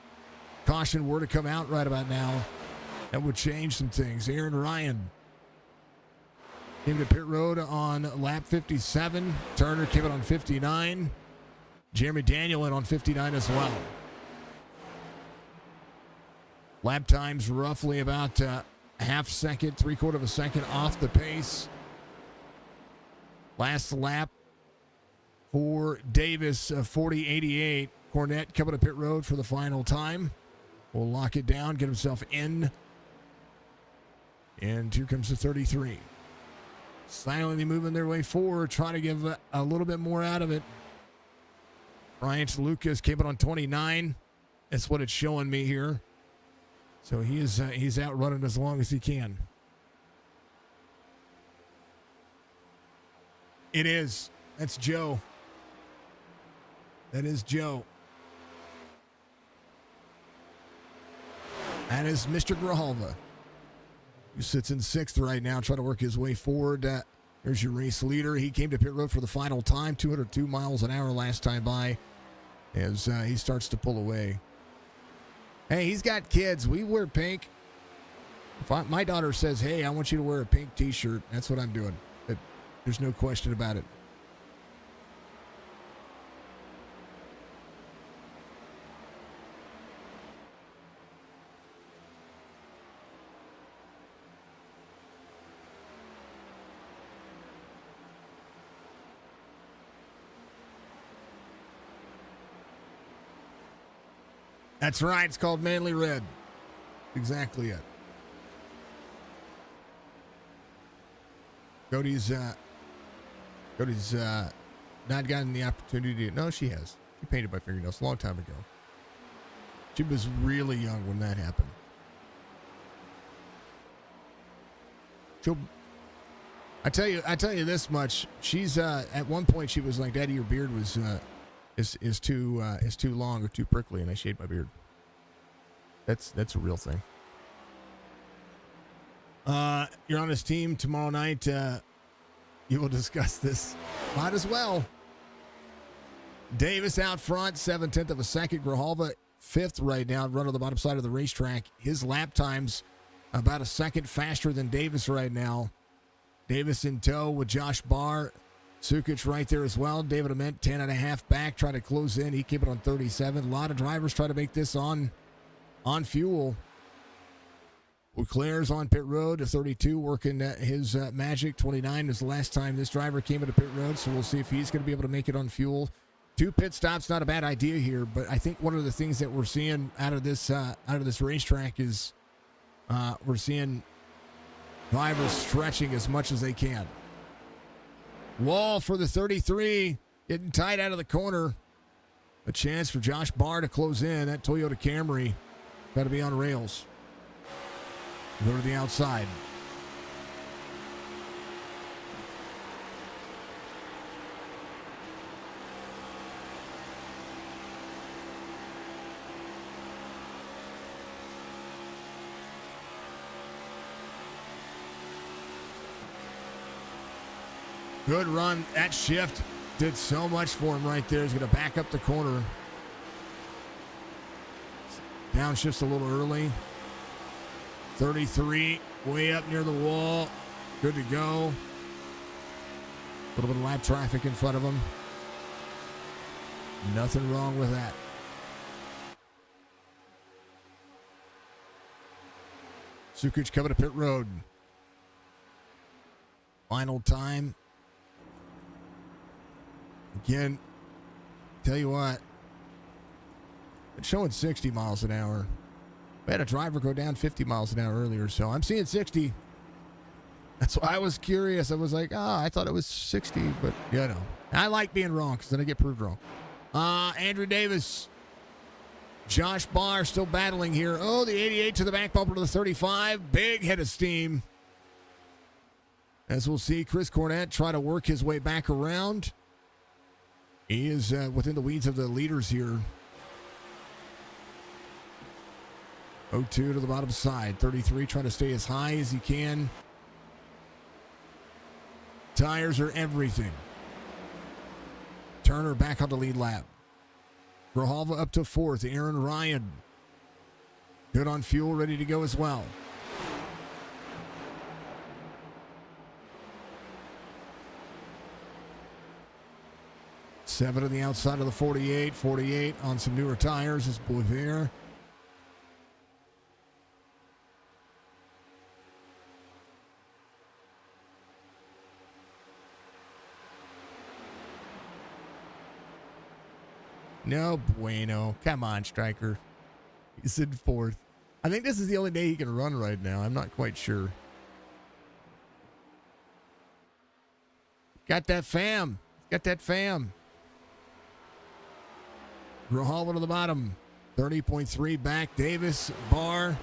caution were to come out right about now, that would change some things. Aaron Ryan came to pit road on lap 57. Turner came in on 59. Jeremy Daniel in on 59 as well. Lap times roughly about half second, 3/4 of a second off the pace. Last lap for Davis, 40.88. Cornette coming to pit road for the final time. Will lock it down, get himself in. And here comes the 33. Silently moving their way forward, trying to give a little bit more out of it. Bryant Lucas came in on 29. That's what it's showing me here. So he's out running as long as he can. It is. That's Joe. That is Joe. That is Mr. Grijalva, who sits in 6th right now, trying to work his way forward. There's your race leader. He came to pit road for the final time, 202 miles an hour last time by, as he starts to pull away. Hey, he's got kids. We wear pink. My daughter says, hey, I want you to wear a pink T-shirt, that's what I'm doing. There's no question about it. That's right. It's called Manly Red. Exactly it. Cody's not gotten the opportunity to. No, she has. She painted my fingernails a long time ago. She was really young when that happened. I tell you this much. She's at one point she was like, "Daddy, your beard was is too long or too prickly," and I shaved my beard. That's a real thing. You're on his team tomorrow night. You will discuss this. Might as well. Davis out front, 7/10 of a second. Grijalva 5th right now, run on the bottom side of the racetrack. His lap time's about a second faster than Davis right now. Davis in tow with Josh Barr. Sukic right there as well. David Ament 10.5 back, trying to close in. He came in on 37. A lot of drivers try to make this on fuel. Leclerc's on pit road, a 32, working his magic. 29 is the last time this driver came into pit road, so we'll see if he's going to be able to make it on fuel. 2 pit stops, not a bad idea here, but I think one of the things that we're seeing out of this racetrack is we're seeing drivers stretching as much as they can. Wall for the 33, getting tight out of the corner. A chance for Josh Barr to close in. That Toyota Camry got to be on rails. Go to the outside. Good run. That shift did so much for him right there. He's going to back up the corner. Downshifts a little early. 33, way up near the wall. Good to go. A little bit of lap traffic in front of him. Nothing wrong with that. Sukic coming to pit road. Final time. Again, tell you what, it's showing 60 miles an hour. We had a driver go down 50 miles an hour earlier, so I'm seeing 60. That's why I was curious. I was like, I thought it was 60, but yeah, no. I like being wrong because then I get proved wrong. Andrew Davis. Josh Barr still battling here. Oh, the 88 to the back bumper to the 35. Big head of steam. As we'll see, Chris Cornette try to work his way back around. He is within the weeds of the leaders here. 02 to the bottom side. 33 trying to stay as high as he can. Tires are everything. Turner back on the lead lap. Grijalva up to 4th. Aaron Ryan. Good on fuel, ready to go as well. Seven on the outside of the 48. 48 on some newer tires is Bouvier. No bueno. Come on, Striker. He's in fourth. I think this is the only day he can run right now. I'm not quite sure. Got that fam. Got that fam. Grijalva to the bottom. 30.3 back. Davis, Barr.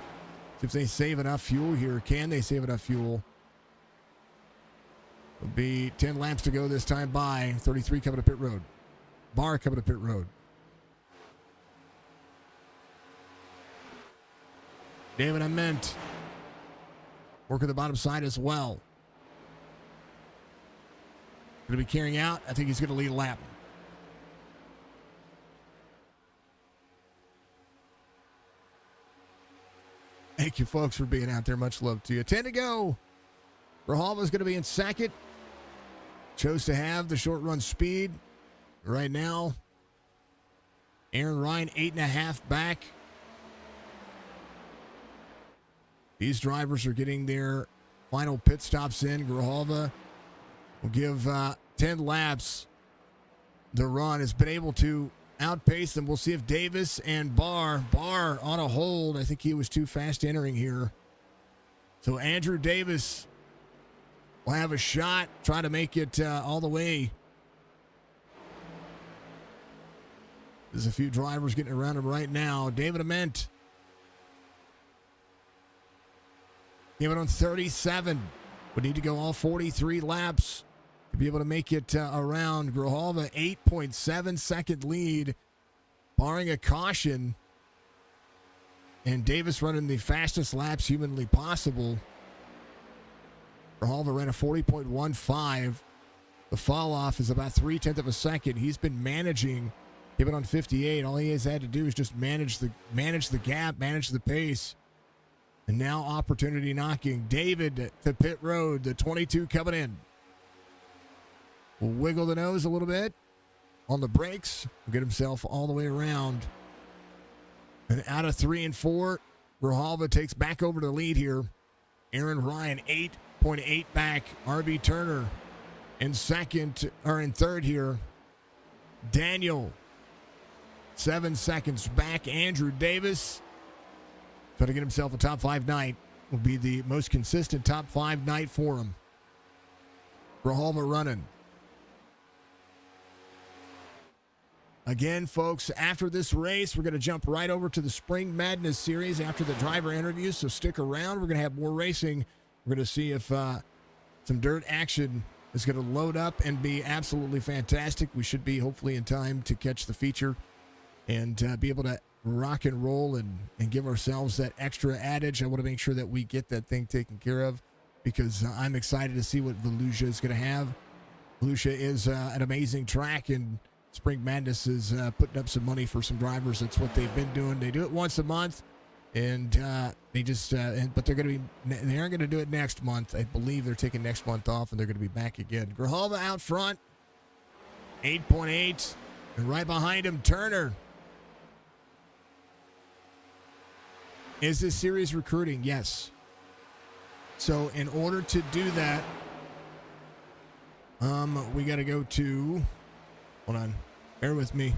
See if they save enough fuel here. Can they save enough fuel? It'll be 10 laps to go this time by. 33 coming to pit road. Barr coming to pit road. David Ament. Working the bottom side as well. Going to be carrying out. I think he's going to lead a lap. Thank you, folks, for being out there. Much love to you. 10 to go. Grijalva's going to be in second. Chose to have the short run speed. Right now, Aaron Ryan, 8.5 back. These drivers are getting their final pit stops in. Grijalva will give 10 laps. The run has been able to outpace them. We'll see if Davis and Barr on a hold. I think he was too fast entering here. So Andrew Davis will have a shot, try to make it all the way. There's a few drivers getting around him right now. David Ament. Give it on 37. Would need to go all 43 laps to be able to make it around. Grijalva, 8.7 second lead, barring a caution. And Davis running the fastest laps humanly possible. Grijalva ran a 40.15. The fall off is about 0.3 of a second. He's been managing. Give it on 58. All he has had to do is just manage the gap, manage the pace. And now opportunity knocking. David to pit road. The 22 coming in. Will wiggle the nose a little bit on the brakes. Will get himself all the way around. And out of 3 and 4, Grijalva takes back over the lead here. Aaron Ryan, 8.8 back. RB Turner in third here. Daniel, 7 seconds back. Andrew Davis, trying to get himself a top 5 night. Will be the most consistent top 5 night for him. Grijalva running. Again, folks, after this race, we're going to jump right over to the Spring Madness series after the driver interviews, so stick around. We're going to have more racing. We're going to see if some dirt action is going to load up and be absolutely fantastic. We should be hopefully in time to catch the feature and be able to rock and roll and give ourselves that extra adage. I want to make sure that we get that thing taken care of because I'm excited to see what Volusia is going to have. Volusia is an amazing track, and Spring Madness is putting up some money for some drivers. That's what they've been doing. They do it once a month, and they just but they aren't going to do it next month. I believe they're taking next month off, and they're going to be back again. Grijalva out front, 8.8, and right behind him, Turner. Is this series recruiting? Yes. So in order to do that, we got to go to. Hold on. Bear with me.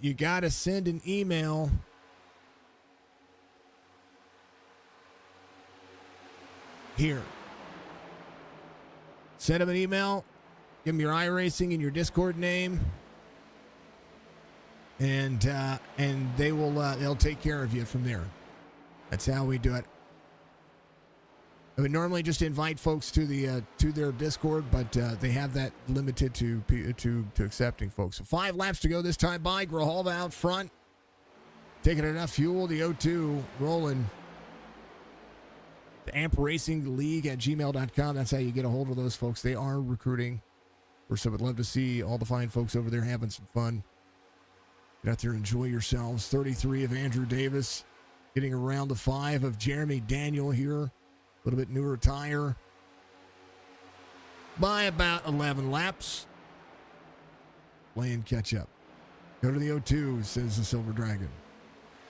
You got to send an email. Here. Send them an email. Give them your Iracing and your Discord name. And they will they'll take care of you from there. That's how we do it. I would normally just invite folks to their Discord, but they have that limited to accepting folks. So 5 laps to go this time by. Grijalva out front, taking enough fuel. The O2 rolling. The Amp Racing League at gmail.com. That's how you get a hold of those folks. They are recruiting. Of course, I would love to see all the fine folks over there having some fun. Get out there, enjoy yourselves. 33 of Andrew Davis, getting around the 5 of Jeremy Daniel here. A little bit newer tire. By about 11 laps. Playing catch up. Go to the O2, says the Silver Dragon.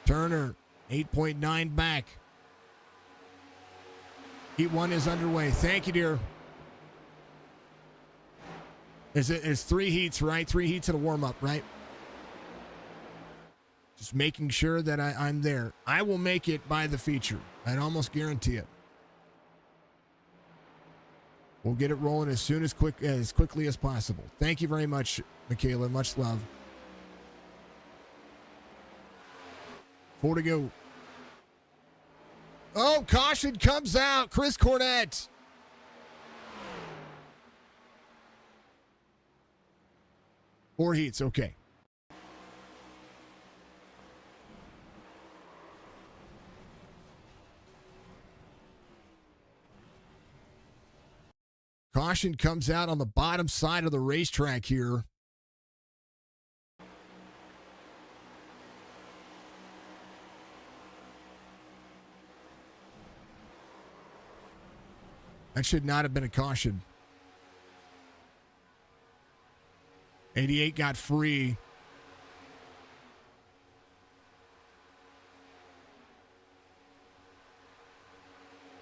Turner, 8.9 back. Heat 1 is underway. Thank you, dear. It's 3 heats, right? 3 heats and a warm-up, right? Just making sure that I'm there. I will make it by the feature. I'd almost guarantee it. We'll get it rolling as quickly as possible. Thank you very much, Michaela. Much love. 4 to go. Oh, caution comes out. Chris Cornett. Four heats, okay. Caution comes out on the bottom side of the racetrack here. That should not have been a caution. 88 got free.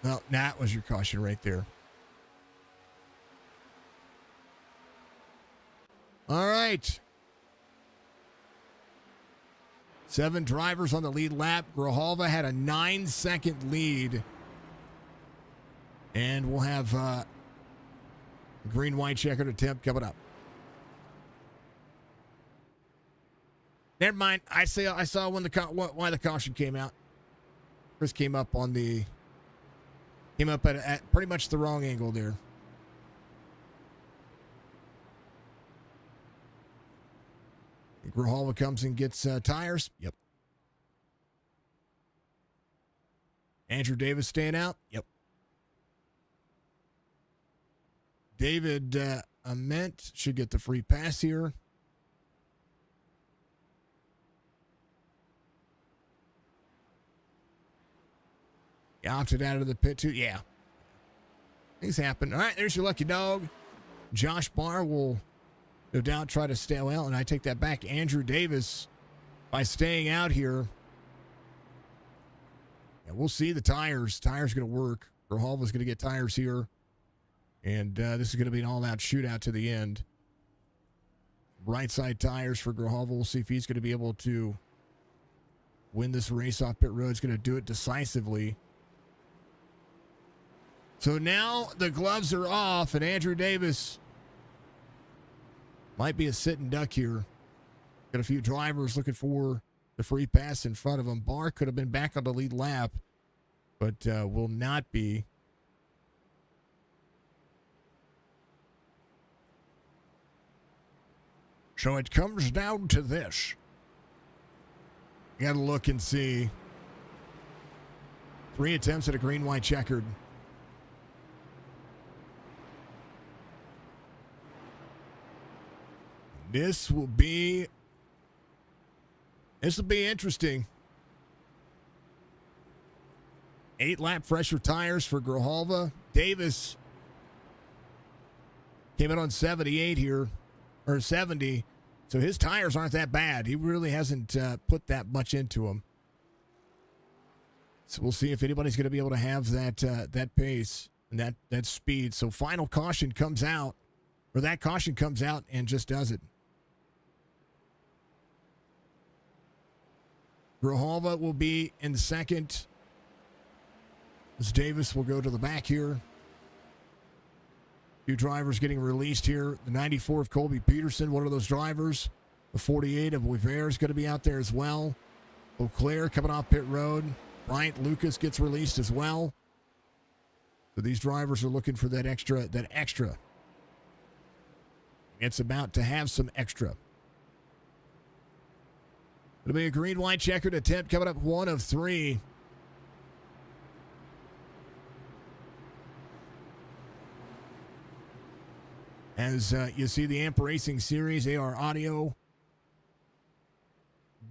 Well, that was your caution right there. All right. 7 drivers on the lead lap. Grijalva had a 9-second lead. And we'll have a green-white checkered attempt coming up. Never mind. I saw when why the caution came out. Chris came up at pretty much the wrong angle there. Grijalva comes and gets tires. Yep. Andrew Davis staying out. Yep. David Ament should get the free pass here. He opted out of the pit too. Yeah. Things happen. All right, there's your lucky dog. Josh Barr will no doubt try to stay well, and I take that back. Andrew Davis, by staying out here, yeah, we'll see the tires. Tires going to work. Grijalva's going to get tires here. And this is going to be an all-out shootout to the end. Right side tires for Grijalva. We'll see if he's going to be able to win this race off pit road. He's going to do it decisively. So now the gloves are off, and Andrew Davis might be a sitting duck here. Got a few drivers looking for the free pass in front of him. Barr could have been back on the lead lap, but will not be. So it comes down to this. You got to look and see. 3 attempts at a green-white checkered. This will be interesting. 8-lap fresher tires for Grijalva. Davis came in on 78 here. Or 70, so his tires aren't that bad. He really hasn't put that much into them. So we'll see if anybody's going to be able to have that pace and that speed. So final caution comes out, or that caution comes out and just does it. Grijalva will be in second, as Davis will go to the back here. 2 drivers getting released here. The 94 of Colby Peterson, one of those drivers. The 48 of Weaver is going to be out there as well. Auclair coming off pit road. Bryant Lucas gets released as well. So these drivers are looking for that extra. It's about to have some extra. It'll be a green-white checkered attempt coming up, 1 of 3. As you see the AMP Racing Series, AR Audio,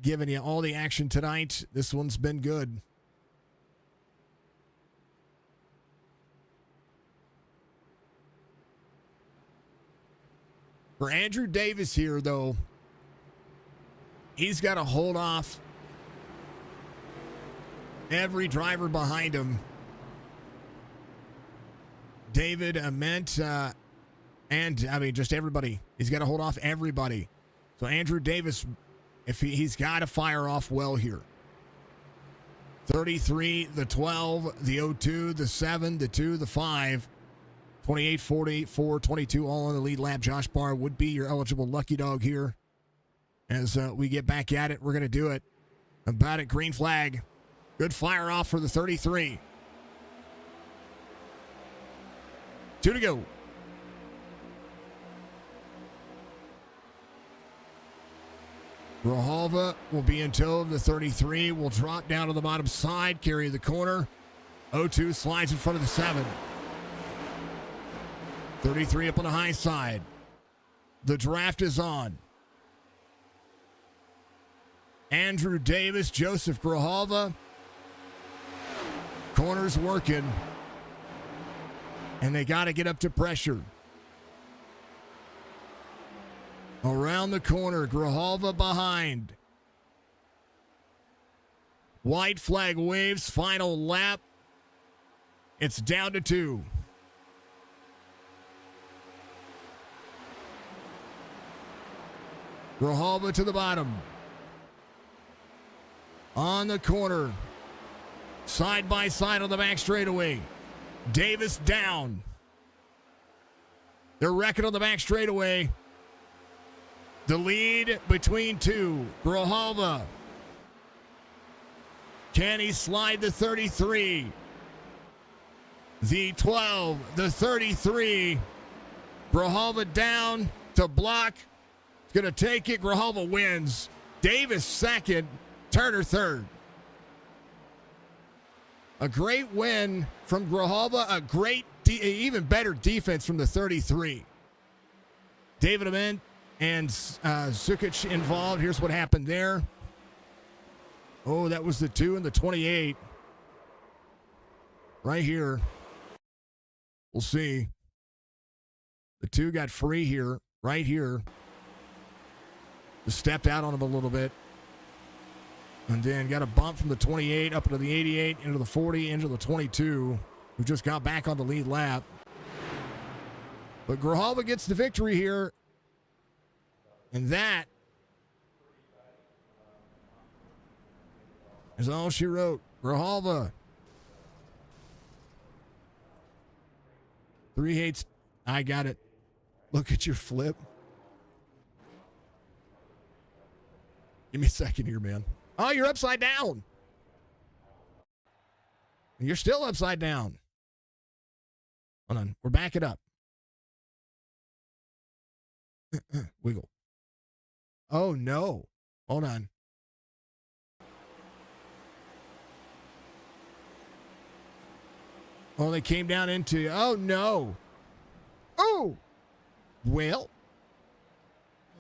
giving you all the action tonight. This one's been good. For Andrew Davis here, though, he's got to hold off every driver behind him David Ament, and, I mean, just everybody. He's got to hold off everybody. So Andrew Davis, if he's got to fire off well here. 33, the 12, the 02, the 7, the 2, the 5. 28, 44, 22, all on the lead lap. Josh Barr would be your eligible lucky dog here. As we get back at it, we're going to do it. About it, green flag. Good fire off for the 33. 2 to go. Grijalva will be in tow of the 33. Will drop down to the bottom side, carry the corner. 02 slides in front of the 7. 33 up on the high side. The draft is on. Andrew Davis, Joseph Grijalva. Corner's working. And they got to get up to pressure. Around the corner, Grijalva behind. White flag waves, final lap. It's down to 2. Grijalva to the bottom. On the corner. Side by side on the back straightaway. Davis down. They're wrecking on the back straightaway. The lead between 2. Grijalva. Can he slide the 33? The 12, the 33. Grijalva down to block. It's going to take it. Grijalva wins. Davis second. Turner third. A great win from Grijalva. A great, even better defense from the 33. David Ament and Sukic involved. Here's what happened there. Oh, that was the 2 and the 28. Right here. We'll see. The 2 got free here. Right here. Just stepped out on him a little bit. And then got a bump from the 28 up into the 88, into the 40, into the 22, who just got back on the lead lap. But Grijalva gets the victory here. And that is all she wrote. Grijalva. 3/8. I got it. Look at your flip. Give me a second here, man. Oh, you're upside down. You're still upside down. Hold on. We're backing up. Wiggle. Oh, no. Hold on. Oh, they came down into... Oh, no. Oh. Well.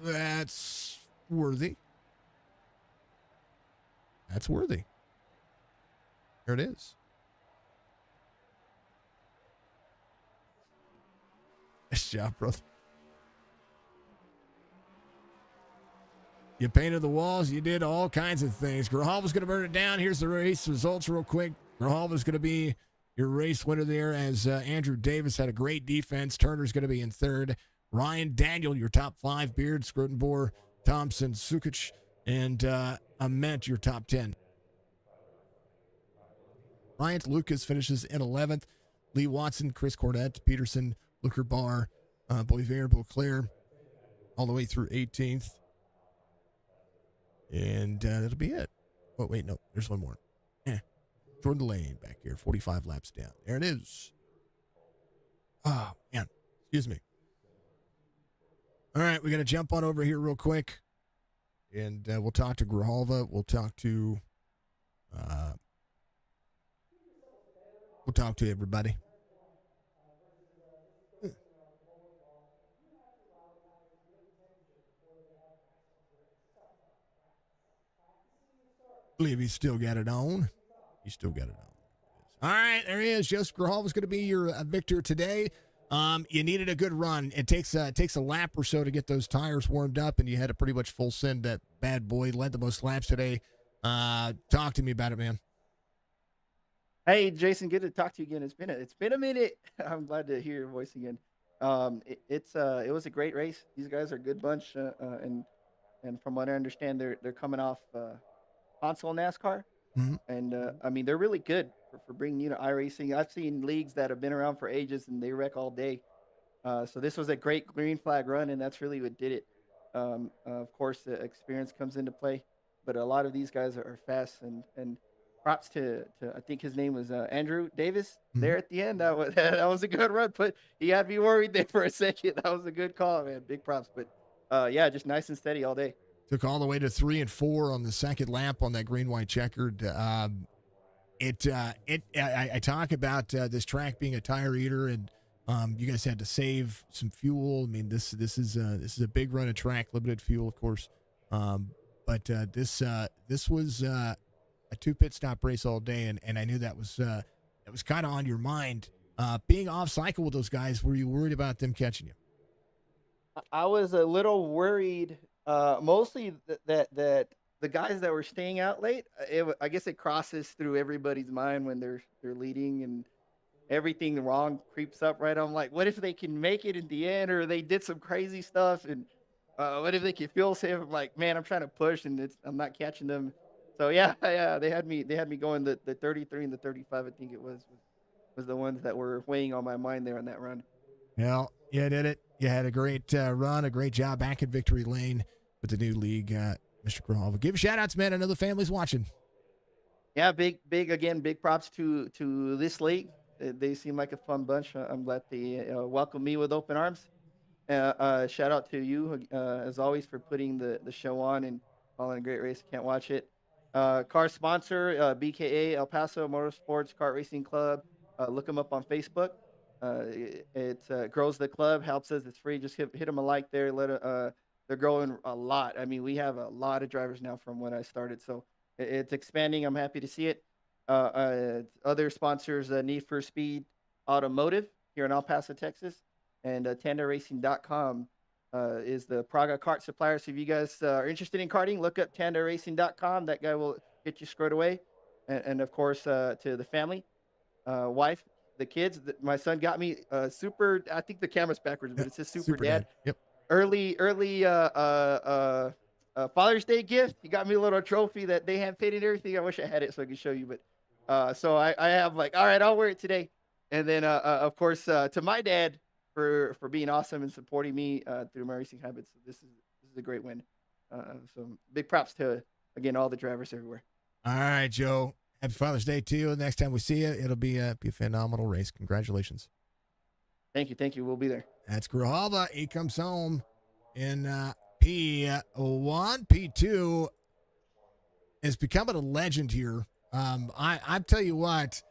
That's worthy. That's worthy. There it is. Nice job, brother. You painted the walls. You did all kinds of things. Grijalva's going to burn it down. Here's the race results real quick. Grijalva's going to be your race winner there as Andrew Davis had a great defense. Turner's going to be in third. Ryan Daniel, your top 5. Beard, Scrutenbohr, Thompson, Sukic, and Ament, your top 10. Bryant Lucas finishes in 11th. Lee Watson, Chris Cornett, Peterson, Looker Barr, Boisvert, Beauclair, all the way through 18th. And that'll be it. Oh, wait, no, there's one more. Jordan Lane back here, 45 laps down. There it is. Oh, man. Excuse me. All right, we're going to jump on over here real quick. And we'll talk to Grijalva. We'll talk to everybody. Believe he's still got it on. He's still got it on. All right, there he is. Joseph Grijalva is going to be your victor today. You needed a good run. It takes a lap or so to get those tires warmed up, and you had a pretty much full send. That bad boy led the most laps today. Talk to me about it, man. Hey, Jason, good to talk to you again. It's been a minute. I'm glad to hear your voice again. It was a great race. These guys are a good bunch, and from what I understand, they're coming off console NASCAR, Mhm. and I mean they're really good for bringing iRacing. I've seen leagues that have been around for ages and they wreck all day. So this was a great green flag run, and that's really what did it. Of course, the experience comes into play, but a lot of these guys are fast, and props to I think his name was Andrew Davis Mhm. there at the end. That was that was a good run, but he had me worried there for a second. That was a good call, man. Big props, but yeah, just nice and steady all day. Took all the way to 3 and 4 on the second lap on that green white checkered. I talk about this track being a tire eater, and you guys had to save some fuel. I mean, this is a big run of track, limited fuel, of course. But this was a 2 pit stop race all day, and I knew that was kind of on your mind. Being off cycle with those guys, were you worried about them catching you? I was a little worried, mostly that the guys that were staying out late. I guess it crosses through everybody's mind when they're leading and everything wrong creeps up, right? I'm like, what if they can make it in the end, or they did some crazy stuff, and what if they can feel safe? I'm like, man, I'm trying to push, and I'm not catching them. So yeah, yeah, they had me going the 33 and the 35. I think it was the ones that were weighing on my mind there on that run. Well, you did it. You had a great run, a great job back in victory lane with the new league, Mr. Grahal. Give shout outs, man. I know the family's watching. Yeah, big again, big props to this league. They seem like a fun bunch. I'm glad they welcome me with open arms. Shout out to you as always for putting the show on and calling a great race. Can't watch it. Car sponsor BKA El Paso Motorsports Kart Racing Club. Look them up on Facebook. It grows the club, helps us. It's free. Just hit them a like there. They're growing a lot. I mean, we have a lot of drivers now from when I started, so it's expanding. I'm happy to see it. Other sponsors: Need for Speed Automotive here in El Paso, Texas, and TandaRacing.com is the Praga kart supplier. So if you guys are interested in karting, look up TandaRacing.com. That guy will get you squared away. And of course, to the family, wife, the kids. My son got me super. I think the camera's backwards, but it says Super Super dad. Dad. Yep. Early Father's Day gift. He got me a little trophy that they hand painted everything. I wish I had it so I could show you, but so I have like, all right, I'll wear it today. And then of course to my dad for being awesome and supporting me through my racing habits. This is a great win. So big props to again all the drivers everywhere. All right, Joe. Happy Father's Day to you. Next time we see you, it'll be a phenomenal race. Congratulations. Thank you. We'll be there. That's Grijalva. He comes home in P1. P2 is becoming a legend here. I tell you what,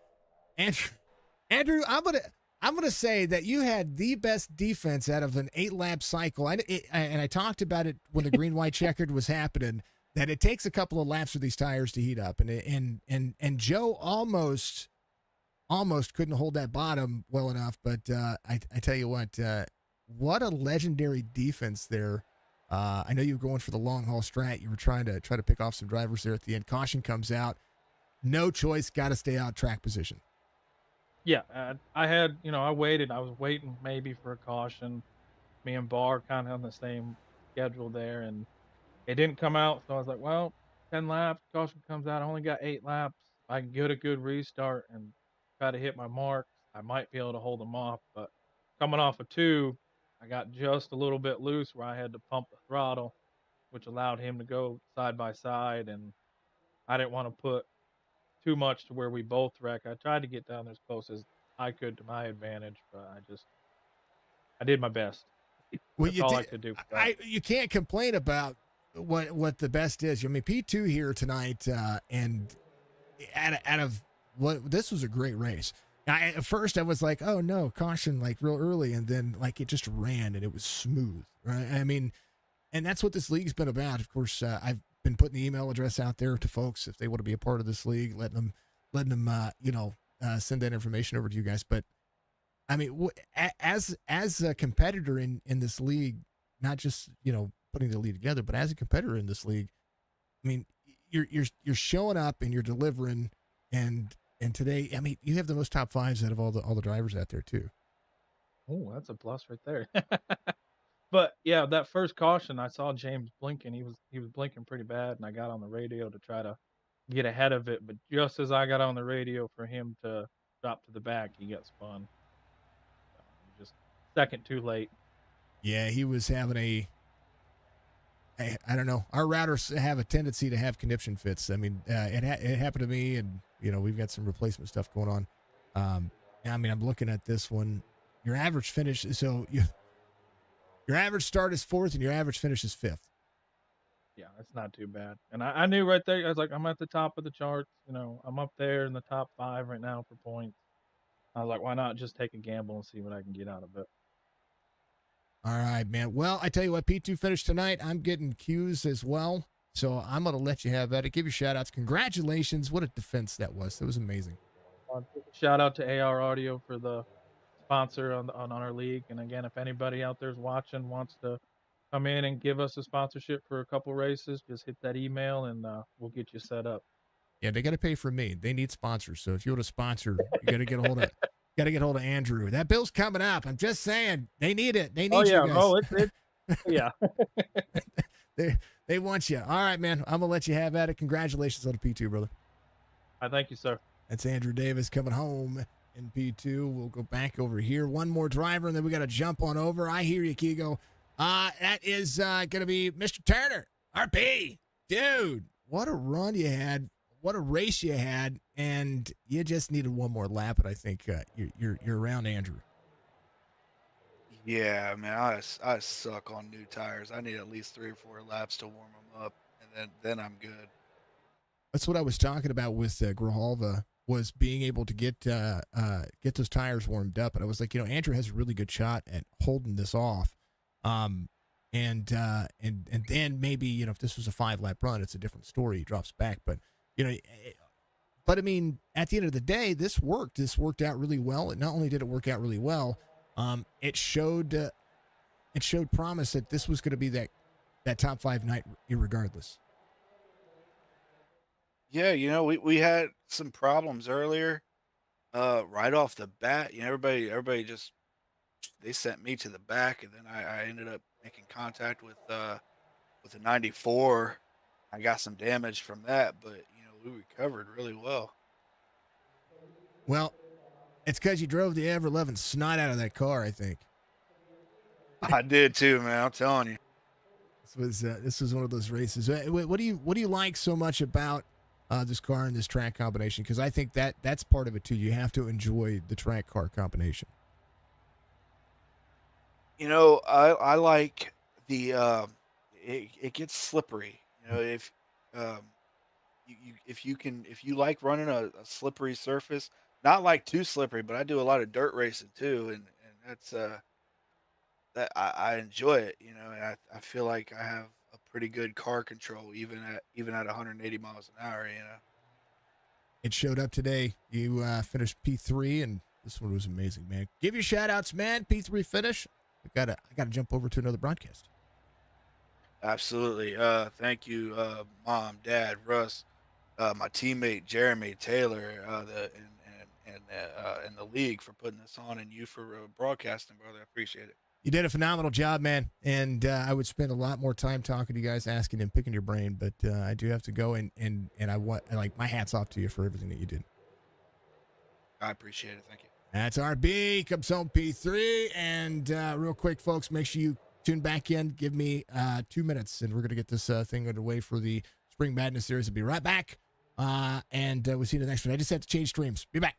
Andrew, Andrew, I'm gonna say that you had the best defense out of an 8 lap cycle. And I talked about it when the green white checkered was happening. That it takes a couple of laps for these tires to heat up, and Joe almost couldn't hold that bottom well enough. But I tell you what a legendary defense there. I know you were going for the long haul strat. You were trying to pick off some drivers there at the end. Caution comes out. No choice. Got to stay out track position. Yeah, I had, I waited. I was waiting maybe for a caution. Me and Barr kind of on the same schedule there, and it didn't come out. So I was like, well, 10 laps, caution comes out. I only got 8 laps. I can get a good restart and try to hit my marks. I might be able to hold them off. But coming off of two, I got just a little bit loose where I had to pump the throttle, which allowed him to go side by side. And I didn't want to put too much to where we both wreck. I tried to get down there as close as I could to my advantage, but I did my best. Well, That's all I could do for that. you can't complain about what the best is. I mean, P2 here tonight, and out of what this was a great race. At first, I was like, "Oh no, caution!" Like real early, and then like it just ran and it was smooth, right? I mean, and that's what this league's been about. Of course, I've been putting the email address out there to folks if they want to be a part of this league, letting them send that information over to you guys. But I mean, as a competitor in this league, not just putting the league together, but as a competitor in this league, I mean, you're showing up and you're delivering, and And today, I mean, you have the most top fives out of all the drivers out there too. Oh, that's a plus right there. But, yeah, that first caution, I saw James blinking, he was blinking pretty bad, and I got on the radio to try to get ahead of it, but just as I got on the radio for him to drop to the back, he got spun. So, he was just second too late. Yeah, he was having I don't know. Our routers have a tendency to have conniption fits. I mean, it happened to me, and we've got some replacement stuff going on. I mean, I'm looking at this one. Your average finish, your average start is fourth, and your average finish is fifth. Yeah, that's not too bad, and I knew right there, I was like, "I'm at the top of the charts," I'm up there in the top 5 right now for points. I was like, "Why not just take a gamble and see what I can get out of it?" All right, man. Well, I tell you what, P2 finished tonight. I'm getting cues as well. So I'm going to let you have at it. Give you shout outs. Congratulations. What a defense that was. That was amazing. Shout out to AR Audio for the sponsor on our league, and again, if anybody out there's watching wants to come in and give us a sponsorship for a couple races, just hit that email and, we'll get you set up. Yeah, they got to pay for me. They need sponsors. So if you want to sponsor, you got to get a hold of Andrew. That bill's coming up. I'm just saying they need it. They need you guys. Oh, it's yeah. They want you. All right, man. I'm gonna let you have at it. Congratulations on the P2, brother. I thank you, sir. That's Andrew Davis coming home in P2. We'll go back over here. One more driver, and then we got to jump on over. I hear you, Kigo. That is going to be Mr. Turner. RP. Dude, what a run you had. What a race you had. And you just needed one more lap, and I think you're around Andrew. Yeah, man, I suck on new tires. I need at least 3 or 4 laps to warm them up, and then I'm good. That's what I was talking about with Grijalva, was being able to get those tires warmed up. And I was like, Andrew has a really good shot at holding this off. And then maybe, if this was a 5-lap run, it's a different story. He drops back. But, I mean, at the end of the day, this worked. This worked out really well. And not only did it work out really well, it showed promise that this was going to be that top 5 night irregardless. Yeah, we had some problems earlier, right off the bat. Everybody just, they sent me to the back, and then I ended up making contact with a 94. I got some damage from that, but we recovered really well. Well, it's because you drove the ever-loving snot out of that car, I think. I did too, man. I'm telling you. This was one of those races. What do you like so much about this car and this track combination? Because I think that's part of it too. You have to enjoy the track car combination. I like the it gets slippery. If if you like running a slippery surface, not like too slippery, but I do a lot of dirt racing too, and that's that I enjoy it. And I feel like I have a pretty good car control even at 180 miles an hour. It showed up today. You finished P3, and this one was amazing, man. Give your shout outs, man. P3 finish. I gotta jump over to another broadcast. Absolutely. Thank you, Mom, Dad, Russ, my teammate Jeremy Taylor, and the league for putting this on, and you for broadcasting, brother. I appreciate it. You did a phenomenal job, man. And I would spend a lot more time talking to you guys, asking and picking your brain, but I do have to go, and I want, like, my hat's off to you for everything that you did. I appreciate it. Thank you. That's RB, comes home P3. And real quick, folks, make sure you tune back in. Give me 2 minutes, and we're going to get this thing underway for the Spring Madness Series. I'll be right back. And we'll see you in the next one. I just have to change streams. Be back.